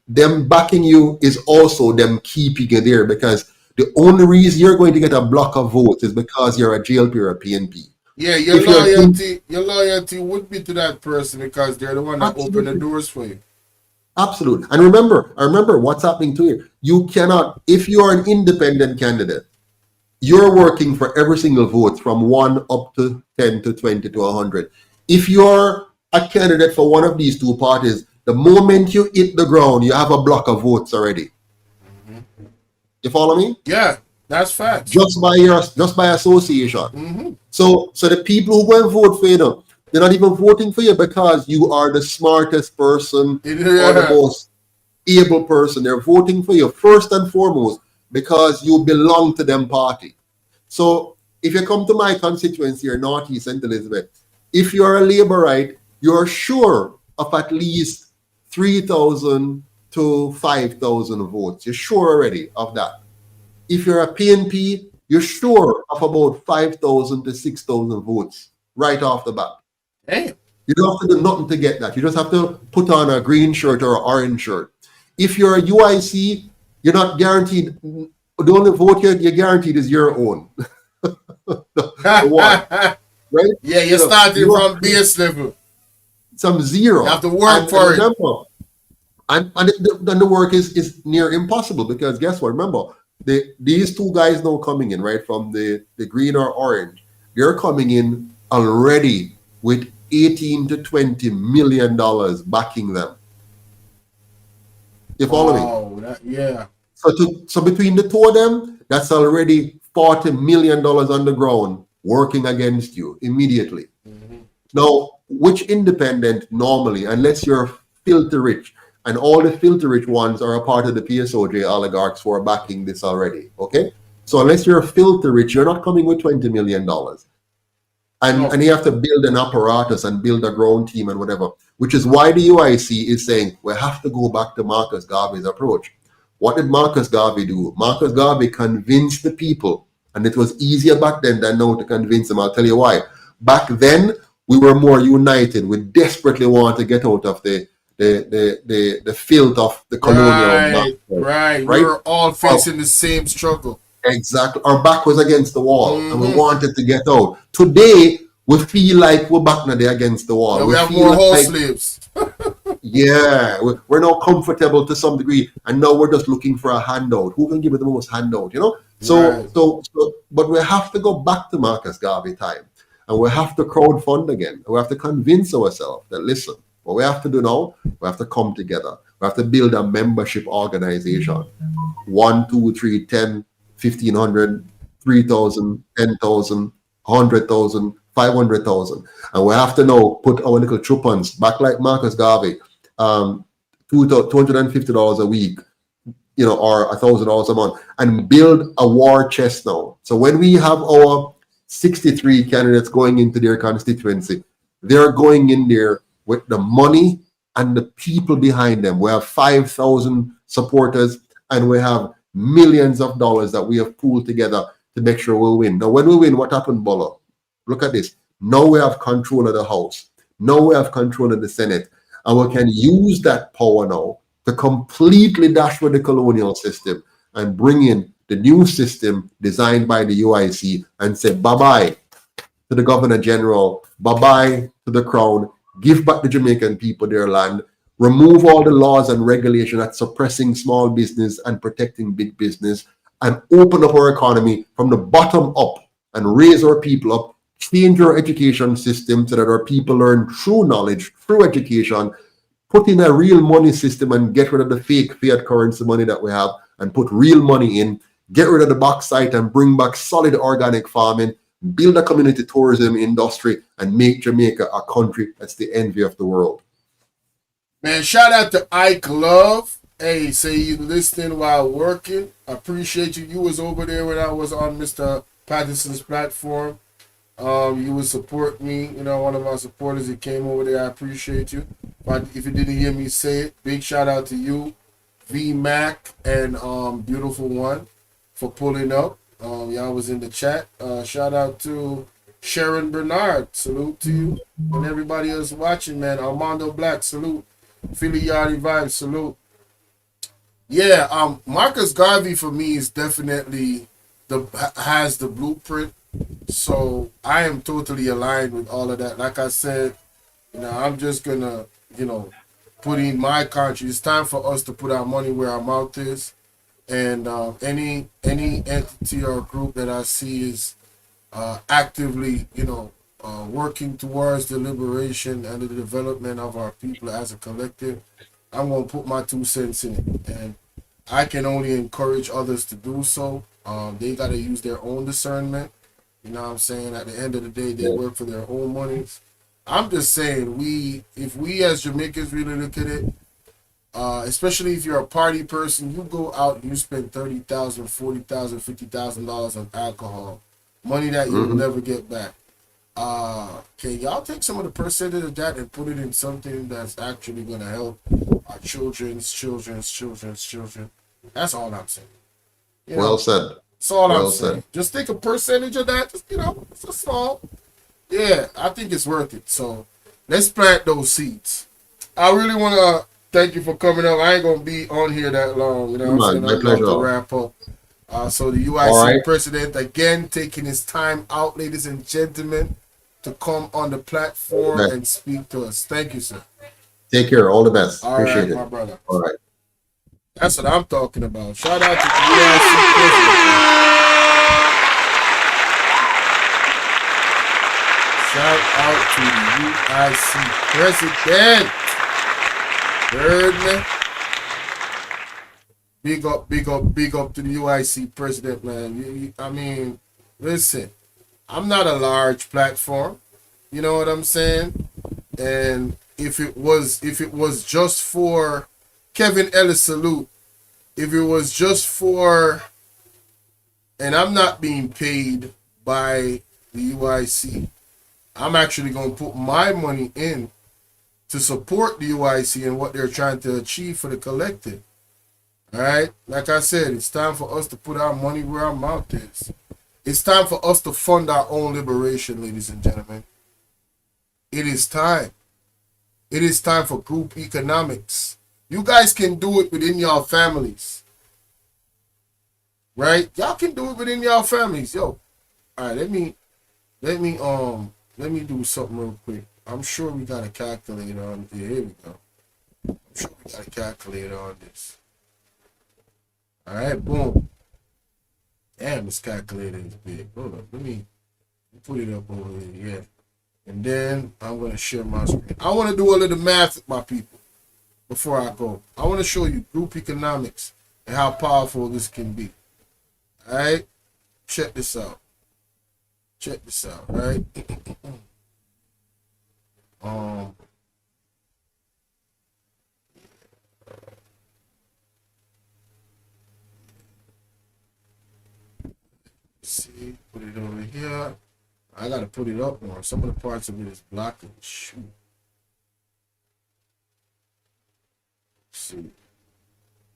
them backing you is also them keeping you there, because the only reason you're going to get a block of votes is because you're a JLP or a PNP. Yeah, your loyalty would be to that person because they're the one that opened the doors for you. Absolutely. And remember what's happening to you. You cannot, if you are an independent candidate, you're working for every single vote from 1 up to 10 to 20 to 100. If you're a candidate for one of these two parties, the moment you hit the ground, you have a block of votes already. You follow me? Yeah, that's fact. Just by association. So the people who go and vote for you, they're not even voting for you because you are the smartest person or the most able person. They're voting for you first and foremost because you belong to them party. So if you come to my constituency or Northeast St. Elizabeth, if you're a Labourite, you're sure of at least 3,000 to 5,000 votes. You're sure already of that. If you're a PNP, you're sure of about 5,000 to 6,000 votes right off the bat. Damn. You don't have to do nothing to get that. You just have to put on a green shirt or an orange shirt. If you're a UIC, you're not guaranteed. The only vote you're guaranteed is your own. The one, right? Yeah, you're starting from base level. Some zero. You have to work for it. Remember, and the work is near impossible because guess what? Remember, these two guys now coming in, right, from the green or orange, they're coming in already with 18 to 20 million dollars backing them. You follow me? Yeah. So between the two of them, that's already $40 million on the ground working against you immediately. Now, which independent normally, unless you're filthy rich, and all the filthy rich ones are a part of the PSOJ oligarchs who are backing this already, okay? So unless you're filthy rich, you're not coming with $20 million. And you have to build an apparatus and build a ground team and whatever, which is why the UIC is saying we have to go back to Marcus Garvey's approach. What did Marcus Garvey do? Marcus Garvey convinced the people, and it was easier back then than now to convince them. I'll tell you why. Back then, we were more united. We desperately wanted to get out of the filth of the colonial right. We were all facing the same struggle. Exactly. Our back was against the wall, and we wanted to get out. Today, we feel like we're back now against the wall. Yeah, we have more whole slaves. Yeah, we're now comfortable to some degree, and now we're just looking for a handout. Who can give it the most handout? You know. So, but we have to go back to Marcus Garvey time, and we have to crowdfund again. We have to convince ourselves that listen, what we have to do now, we have to come together. We have to build a membership organization. 1, 2, 3, 10, 1,500, 3,000, 10,000, 100,000, 500,000, and we have to now put our little chupons back like Marcus Garvey, $250 a week, you know, or $1,000 a month, and build a war chest now. So when we have our 63 candidates going into their constituency, they're going in there with the money and the people behind them. We have 5,000 supporters, and we have millions of dollars that we have pooled together to make sure we'll win. Now, when we win, what happened, Bolo? Look at this. Now we have control of the House. Now we have control of the Senate. And we can use that power now to completely dash with the colonial system and bring in the new system designed by the UIC and say bye-bye to the Governor General, bye-bye to the Crown, give back the Jamaican people their land, remove all the laws and regulation that's suppressing small business and protecting big business, and open up our economy from the bottom up and raise our people up, change our education system so that our people learn through knowledge, through education, put in a real money system and get rid of the fake fiat currency money that we have and put real money in, get rid of the bauxite and bring back solid organic farming, build a community tourism industry, and make Jamaica a country that's the envy of the world. Man, shout out to Ike Love. Hey, say you listening while working. I appreciate you. You was over there when I was on Mr. Patterson's platform. You would support me. You know, one of my supporters, he came over there. I appreciate you. But if you didn't hear me say it, big shout out to you, V Mac and Beautiful One, for pulling up. Y'all was in the chat. Shout out to Sharon Bernard. Salute to you. And everybody else watching, man. Armando Black, salute. Philly Yachty Vibes, salute. Yeah, Marcus Garvey for me is definitely has the blueprint. So I am totally aligned with all of that. Like I said, you know, I'm just gonna, you know, put in my country. It's time for us to put our money where our mouth is. And any entity or group that I see is actively, you know, working towards the liberation and the development of our people as a collective, I'm gonna put my 2 cents in it. And I can only encourage others to do so. They gotta use their own discernment. You know what I'm saying? At the end of the day, they work for their own monies. I'm just saying, if we as Jamaicans really look at it, especially if you're a party person, you go out and you spend $30,000, $40,000, $50,000 on alcohol, money that you'll never get back. Can y'all take some of the percentage of that and put it in something that's actually going to help our children's children? That's all I'm saying. You know, well said. That's all well I'm saying. Said. Just take a percentage of that. Just, you know, it's a small. Yeah, I think it's worth it. So let's plant those seeds. I really want to thank you for coming up. I ain't going to be on here that long. You know what I'm saying? I'm going to wrap up. So the UIC president, again, taking his time out, ladies and gentlemen, to come on the platform and speak to us. Thank you, sir. Take care. All the best. All Appreciate right, it. my brother. All right. That's what I'm talking about. Shout out to the UIC president. Shout out to the UIC president. Heard me? Big up to the UIC president, man. I mean, listen, I'm not a large platform. You know what I'm saying? And if it was just for Kevin Ellis, salute. If it was just for, and I'm not being paid by the UIC, I'm actually going to put my money in to support the UIC and what they're trying to achieve for the collective. All right? Like I said, it's time for us to put our money where our mouth is. It's time for us to fund our own liberation, ladies and gentlemen. It is time. It is time for group economics. You guys can do it within your families. Right? Y'all can do it within your families. Yo. All right, let me do something real quick. I'm sure we got a calculator on here. Here we go. I'm sure we got a calculator on this. All right, boom. Damn, this calculator is big. Hold up, let me put it up over here. Yeah. And then I'm going to share my screen. I want to do a little math with my people before I go. I want to show you group economics and how powerful this can be. All right? Check this out. Check this out, right? See, put it over here. I gotta put it up more. Some of the parts of it is blocking. Shoot. See.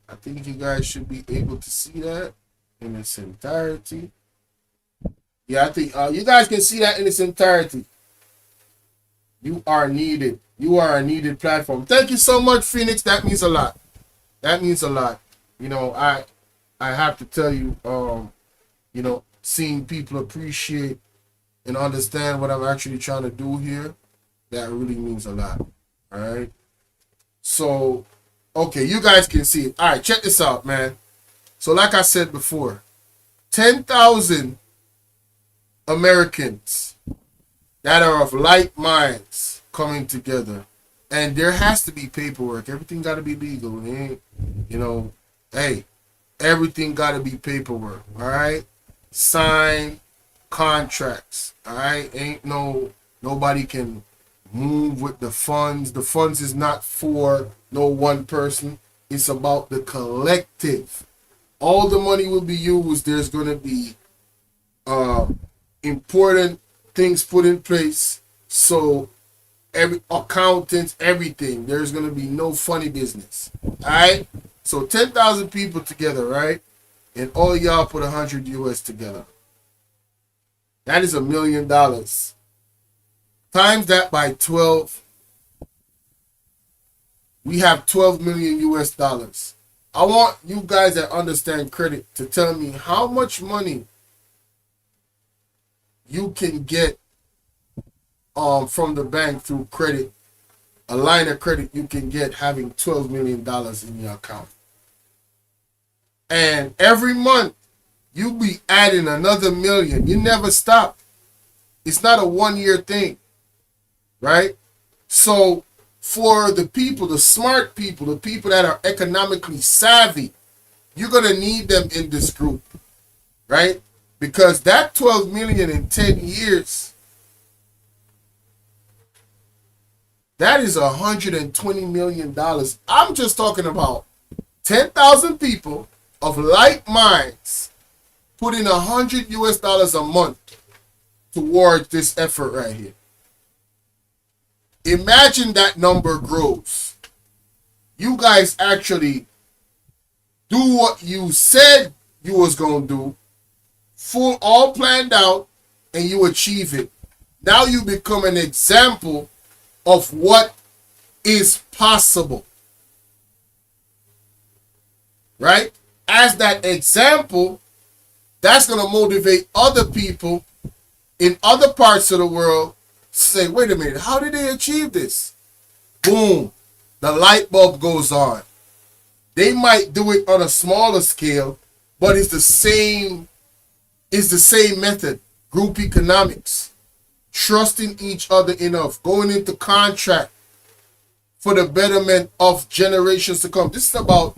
I think you guys should be able to see that in its entirety. Yeah, I think you guys can see that in its entirety. You are needed. You are a needed platform. Thank you so much, Phoenix. That means a lot. That means a lot. You know, I have to tell you, you know, seeing people appreciate and understand what I'm actually trying to do here, that really means a lot. All right. So, okay, you guys can see it. All right, check this out, man. So, like I said before, 10,000 Americans that are of like minds coming together, and there has to be paperwork. Everything got to be legal. You know, hey, everything got to be paperwork. All right, sign contracts. All right, ain't nobody can move with the funds. The funds is not for no one person. It's about the collective. All the money will be used. There's going to be important things put in place. So every accountants, everything. There's going to be no funny business. All right. So 10,000 people together, right? And all of y'all put 100 US together. That is $1 million. Times that by 12. We have 12 million US dollars. I want you guys that understand credit to tell me how much money you can get from the bank through credit. A line of credit you can get having $12 million in your account. And every month you be adding another million. You never stop. It's not a 1-year thing. Right? So for the people, the smart people, the people that are economically savvy, you're going to need them in this group. Right? Because that 12 million in 10 years, that is $120 million. I'm just talking about 10,000 people of like minds putting 100 US dollars a month towards this effort right here. Imagine that number grows. You guys actually do what you said you was going to do, full, all planned out, and you achieve it. Now you become an example of what is possible. Right? As that example, that's going to motivate other people in other parts of the world to say, wait a minute, how did they achieve this? Boom. The light bulb goes on. They might do it on a smaller scale, but it's the same method. Group economics. Trusting each other enough. Going into contract for the betterment of generations to come. This is about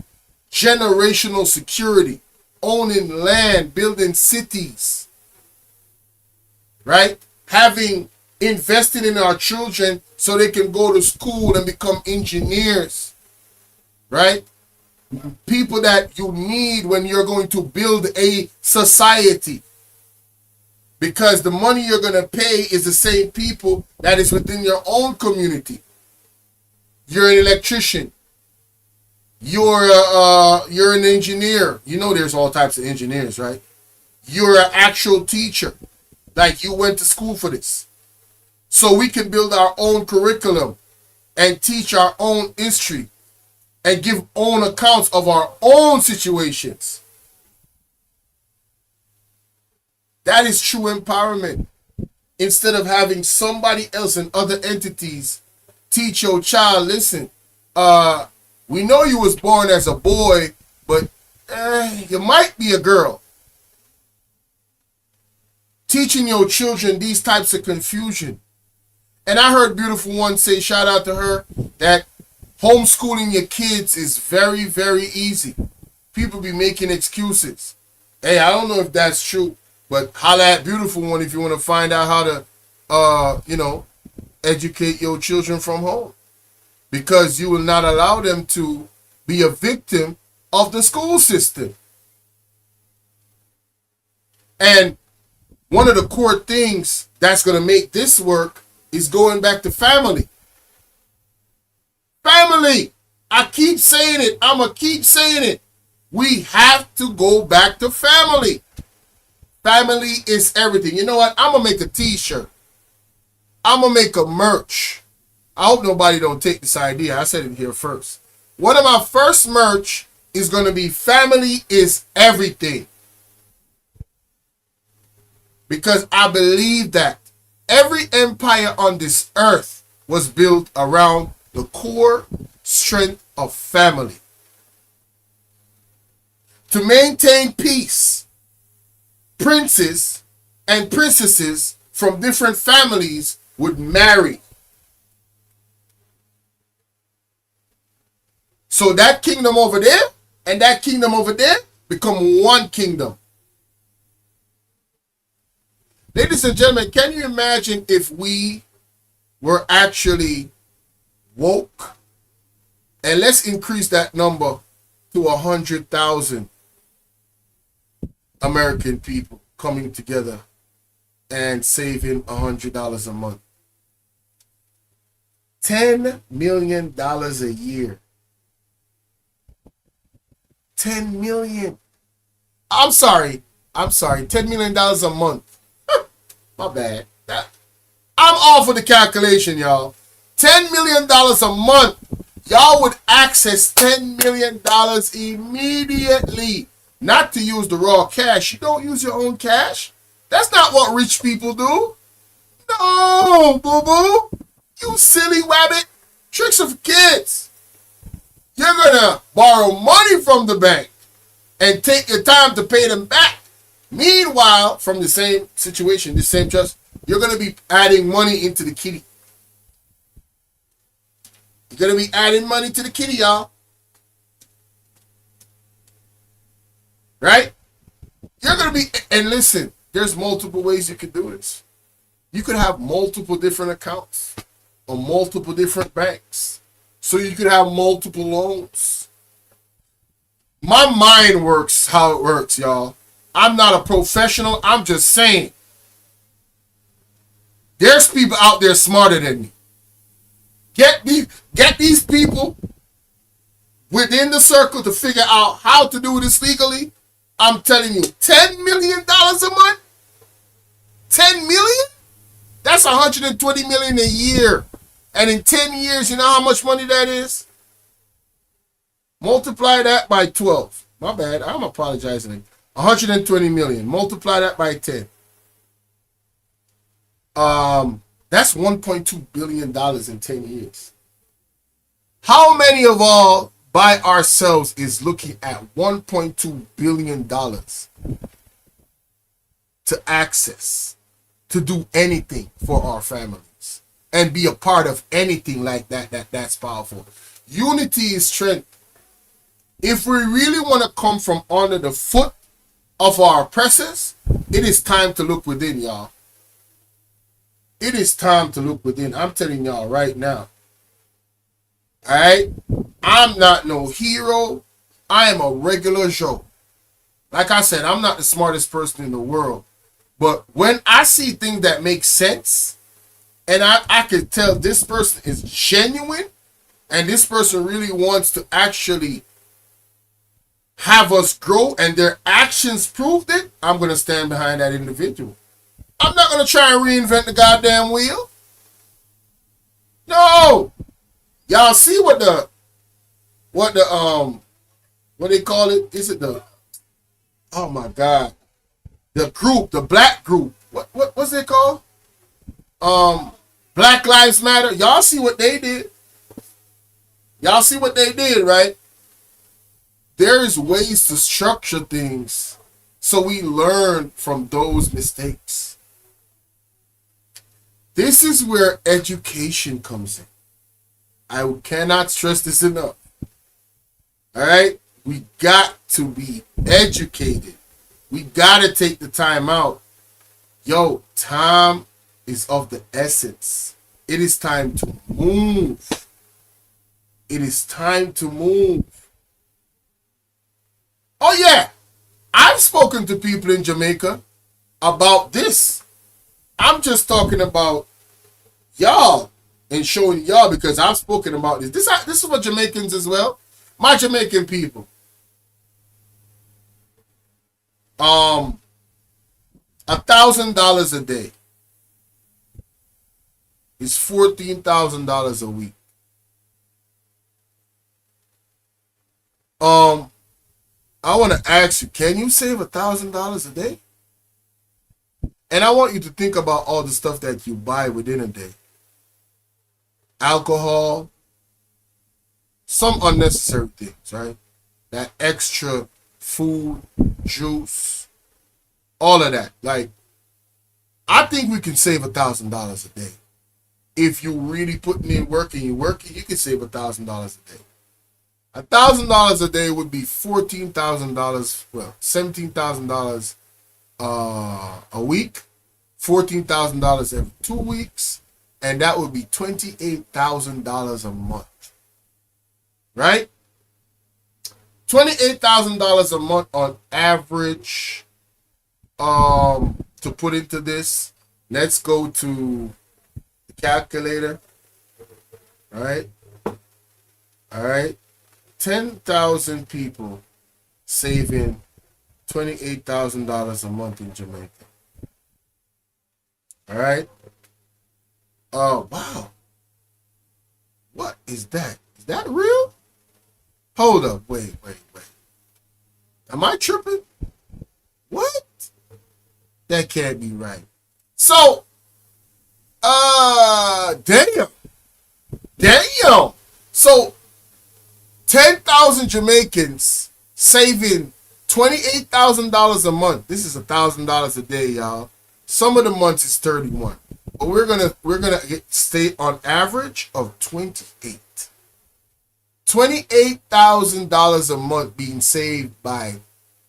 generational security. Owning land, building cities. Right? Investing in our children so they can go to school and become engineers. Right? People that you need when you're going to build a society. Because the money you're going to pay is the same people that is within your own community. You're an electrician. You're an engineer. You know there's all types of engineers, right? You're an actual teacher. Like you went to school for this. So we can build our own curriculum and teach our own history and give own accounts of our own situations. That is true empowerment. Instead of having somebody else and other entities teach your child, listen, we know you was born as a boy, but you might be a girl. Teaching your children these types of confusion. And I heard Beautiful One say, shout out to her, that homeschooling your kids is very, very easy. People be making excuses. Hey, I don't know if that's true, but holla at Beautiful One if you want to find out how to, educate your children from home. Because you will not allow them to be a victim of the school system. And one of the core things that's going to make this work is going back to family. Family. I keep saying it. I'm going to keep saying it. We have to go back to family. Family is everything. You know what? I'm going to make a t-shirt. I'm going to make a merch. I hope nobody don't take this idea. I said it here first. One of my first merch is going to be family is everything. Because I believe that every empire on this earth was built around the core strength of family. To maintain peace, princes and princesses from different families would marry. So that kingdom over there and that kingdom over there become one kingdom. Ladies and gentlemen, can you imagine if we were actually woke? And let's increase that number to 100,000 American people coming together and saving $100 a month. $10 million a year. 10 million. I'm sorry. $10 million a month. My bad. I'm off of the calculation, y'all. $10 million a month. Y'all would access $10 million immediately. Not to use the raw cash. You don't use your own cash. That's not what rich people do. No, boo-boo. You silly wabbit. Tricks of kids. You're going to borrow money from the bank and take your time to pay them back. Meanwhile, from the same situation, the same trust, you're going to be adding money into the kitty. You're going to be adding money to the kitty, y'all. Right? You're going to be, and listen, there's multiple ways you could do this. You could have multiple different accounts on multiple different banks. So you could have multiple loans. My mind works how it works, y'all. I'm not a professional. I'm just saying. There's people out there smarter than me. Get these people within the circle to figure out how to do this legally. I'm telling you, $10 million a month? 10 million? That's 120 million a year. And in 10 years, you know how much money that is? Multiply that by 12. My bad. I'm apologizing. 120 million. Multiply that by 10. That's $1.2 billion in 10 years. How many of all by ourselves is looking at $1.2 billion to access, to do anything for our families and be a part of anything like that's powerful? Unity is strength. If we really want to come from under the foot of our oppressors, it is time to look within, y'all. It is time to look within. I'm telling y'all right now. Alright? I'm not no hero. I am a regular Joe. Like I said, I'm not the smartest person in the world. But when I see things that make sense, and I can tell this person is genuine, and this person really wants to actually have us grow and their actions proved it, I'm going to stand behind that individual. I'm not going to try and reinvent the goddamn wheel. No. Y'all see what they call it? Is it oh my God. The group, the black group. What's it called? Black Lives Matter. Y'all see what they did? Y'all see what they did, right? There's ways to structure things so we learn from those mistakes. This is where education comes in. I cannot stress this enough. All right? We got to be educated. We got to take the time out. Yo, time is of the essence. It is time to move. It is time to move. Oh, yeah. I've spoken to people in Jamaica about this. I'm just talking about y'all and showing y'all because I've spoken about this. This is what Jamaicans as well. My Jamaican people. $1,000 a day is $14,000 a week. I want to ask you, can you save $1,000 a day? And I want you to think about all the stuff that you buy within a day. Alcohol, some unnecessary things, right? That extra food, juice, all of that. Like, I think we can save $1,000 a day. If you really putting in work and you working, you can save $1,000 a day. $1,000 a day would be $14,000, well, $17,000 a week, $14,000 every 2 weeks, and that would be $28,000 a month. Right? $28,000 a month on average. To put into this, let's go to the calculator. All right. 10,000 people saving $28,000 a month in Jamaica. All right. Oh, wow. What is that? Is that real? Hold up. Wait. Am I tripping? What? That can't be right. So, damn. So, 10,000 Jamaicans saving $28,000 a month. This is $1,000 a day, y'all. Some of the months is 31. But we're gonna stay on average of 28. $28,000 a month being saved by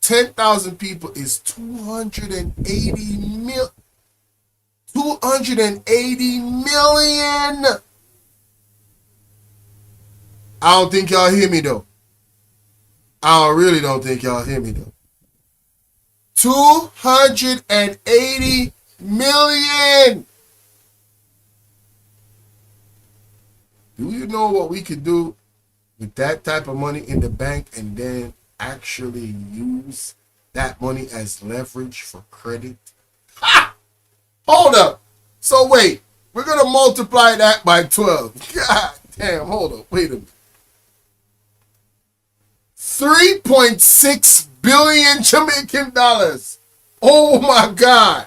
10,000 people is 280 million. I don't think y'all hear me though. I really don't think y'all hear me though. 280 million. Do you know what we could do with that type of money in the bank and then actually use that money as leverage for credit? Ha! Hold up. So wait, we're going to multiply that by 12. God damn, hold up. Wait a minute. 3.6 billion Jamaican dollars. Oh my God.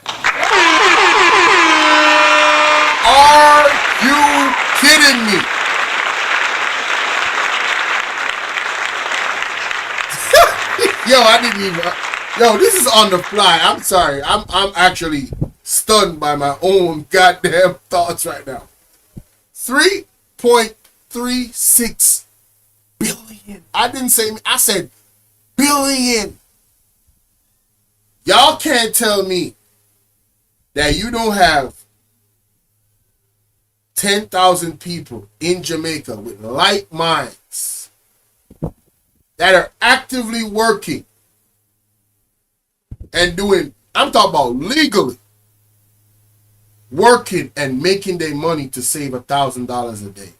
Are you kidding me? Yo, this is on the fly. I'm sorry. I'm actually stunned by my own goddamn thoughts right now. 3.36 billion. I said billion. Y'all can't tell me that you don't have 10,000 people in Jamaica with like minds that are actively working and doing, I'm talking about legally, working and making their money to save $1,000 a day.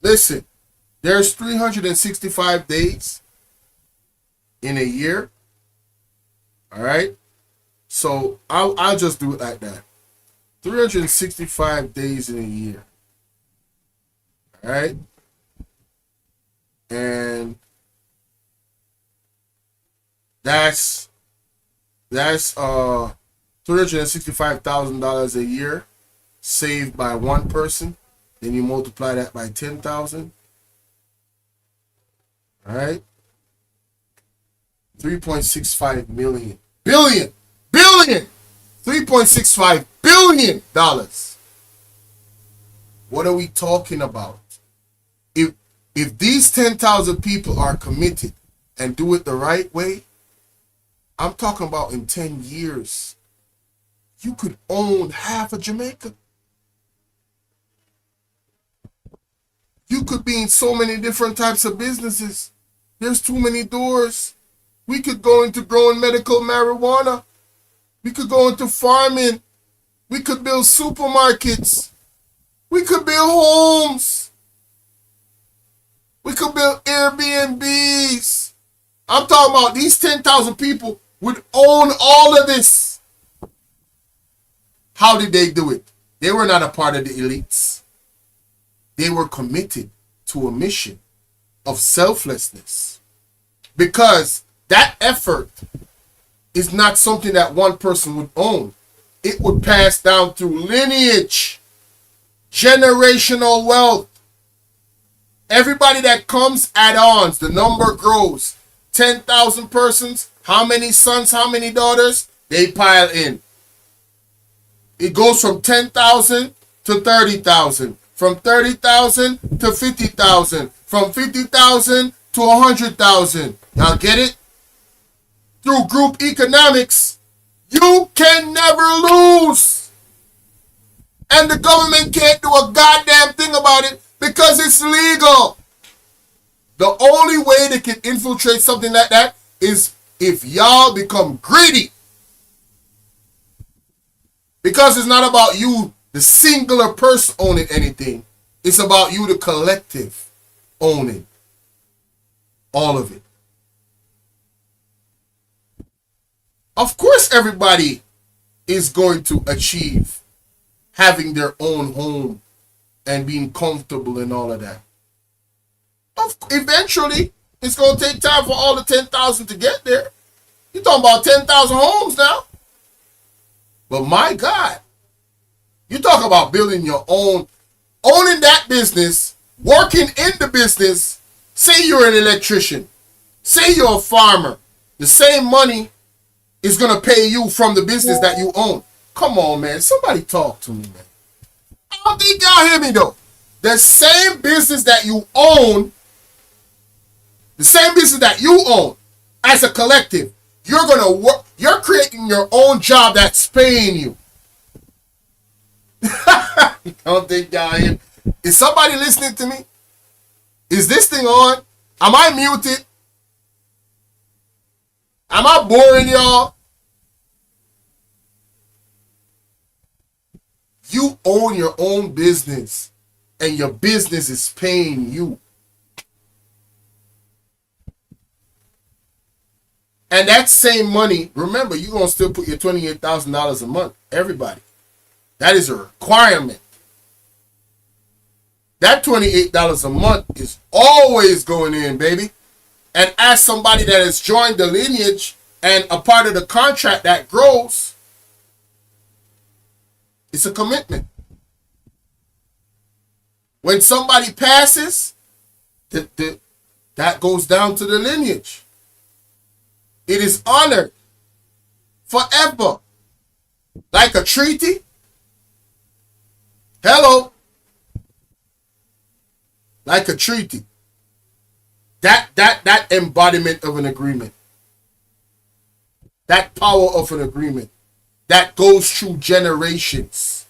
Listen, there's 365 days. in a year. All right. So I'll just do it like that. 365 days in a year. All right. And that's $365,000 a year saved by one person. Then you multiply that by 10,000. All right. 3.65 million. Billion. 3.65 billion dollars. What are we talking about? If these 10,000 people are committed and do it the right way, I'm talking about in 10 years, you could own half of Jamaica. You could be in so many different types of businesses. There's too many doors. We could go into growing medical marijuana. We could go into farming. We could build supermarkets. We could build homes. We could build Airbnbs. I'm talking about these 10,000 people would own all of this. How did they do it? They were not a part of the elites. They were committed to a mission of selflessness. Because that effort is not something that one person would own. It would pass down through lineage, generational wealth. Everybody that comes add-ons, the number grows. 10,000 persons, how many sons, how many daughters? They pile in. It goes from 10,000 to 30,000. From 30,000 to 50,000. From 50,000 to 100,000. Y'all get it? Through group economics, you can never lose. And the government can't do a goddamn thing about it because it's legal. The only way they can infiltrate something like that is if y'all become greedy. Because it's not about you, the singular person, owning anything. It's about you, the collective, owning all of it. Of course, everybody is going to achieve having their own home and being comfortable and all of that. Eventually, it's going to take time for all the 10,000 to get there. You're talking about 10,000 homes now. But my God, you talk about building your own, owning that business, working in the business. Say you're an electrician. Say you're a farmer. The same money is going to pay you from the business that you own. Come on, man. Somebody talk to me, man. I don't think y'all hear me, though. The same business that you own, as a collective, you're going to work. You're creating your own job that's paying you. I don't think y'all hear me. Is somebody listening to me? Is this thing on? Am I muted? Am I boring y'all? You own your own business and your business is paying you. And that same money, remember, you're going to still put your $28,000 a month. Everybody. That is a requirement. That $28 a month is always going in, baby. And as somebody that has joined the lineage and a part of the contract that grows, it's a commitment. When somebody passes, that goes down to the lineage. It is honored forever. Like a treaty. Hello. Like a treaty. That embodiment of an agreement. That power of an agreement. That goes through generations.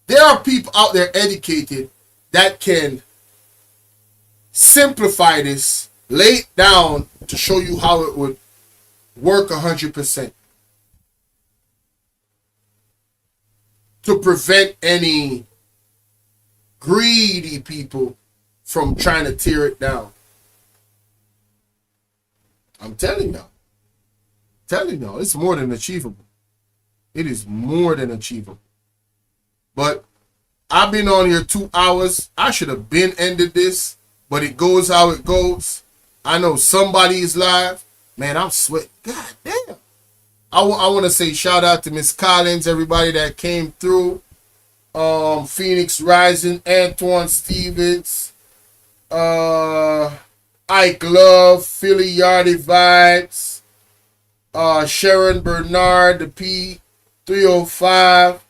There are people out there educated that can simplify this, lay it down to show you how it would work 100%. To prevent any greedy people from trying to tear it down. I'm telling y'all, it's more than achievable. It is more than achievable. But I've been on here 2 hours. I should have been ended this, but it goes how it goes. I know somebody is live. Man, I'm sweating. God damn. I want to say shout out to Miss Collins, everybody that came through. Phoenix Rising, Antoine Stevens, Ike Love, Philly Yardy Vibes, Sharon Bernard, the P305.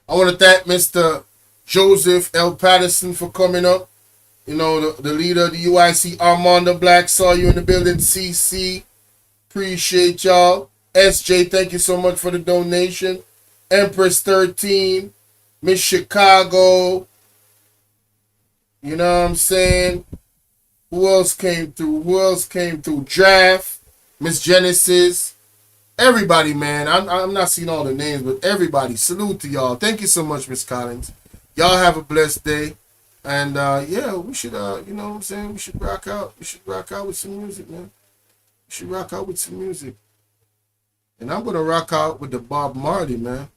I want to thank Mr. Joseph L. Patterson for coming up. You know, the leader of the UIC, Armando Black, saw you in the building. CC, appreciate y'all. SJ, thank you so much for the donation. Empress 13, Miss Chicago. You know what I'm saying? Who else came through? Draft, Miss Genesis. Everybody, man. I'm not seeing all the names, but everybody. Salute to y'all. Thank you so much, Miss Collins. Y'all have a blessed day. And yeah, we should you know what I'm saying? We should rock out. We should rock out with some music, man. We should rock out with some music. And I'm gonna rock out with the Bob Marley, man.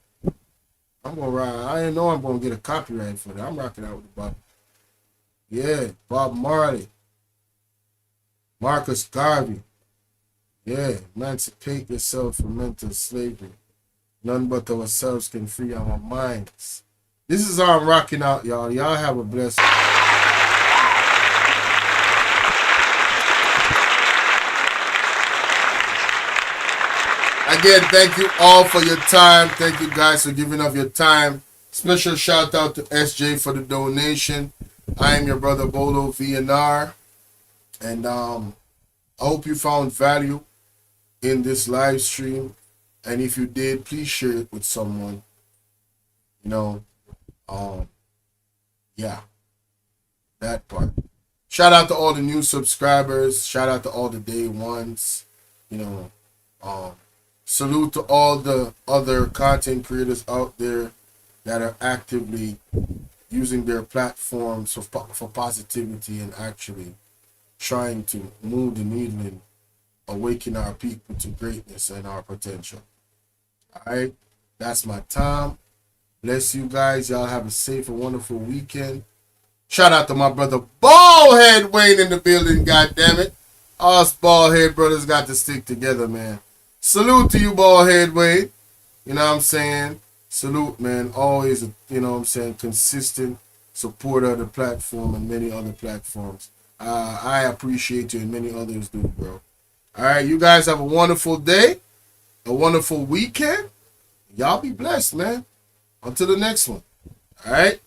I'm gonna rock. I didn't know I'm gonna get a copyright for that. I'm rocking out with the Bob. Yeah, Bob Marley. Marcus Garvey. Yeah, emancipate yourself from mental slavery. None but ourselves can free our minds. This is how I'm rocking out, y'all. Y'all have a blessed. Again, thank you all for your time. Thank you guys for giving up your time. Special shout out to SJ for the donation. I am your brother Bolo V&R. And I hope you found value in this live stream. And if you did, please share it with someone. You know, yeah, that part. Shout out to all the new subscribers. Shout out to all the day ones. You know, salute to all the other content creators out there that are actively using their platforms for positivity and actually trying to move the needle and awaken our people to greatness and our potential. All right, that's my time. Bless you guys. Y'all have a safe and wonderful weekend. Shout out to my brother Ballhead Wayne in the building, goddammit. Us Ballhead brothers got to stick together, man. Salute to you, Ballhead Wayne. You know what I'm saying? Salute, man. Always, you know what I'm saying, consistent supporter of the platform and many other platforms. I appreciate you and many others do, bro. All right, you guys have a wonderful day, a wonderful weekend. Y'all be blessed, man. Until the next one. All right?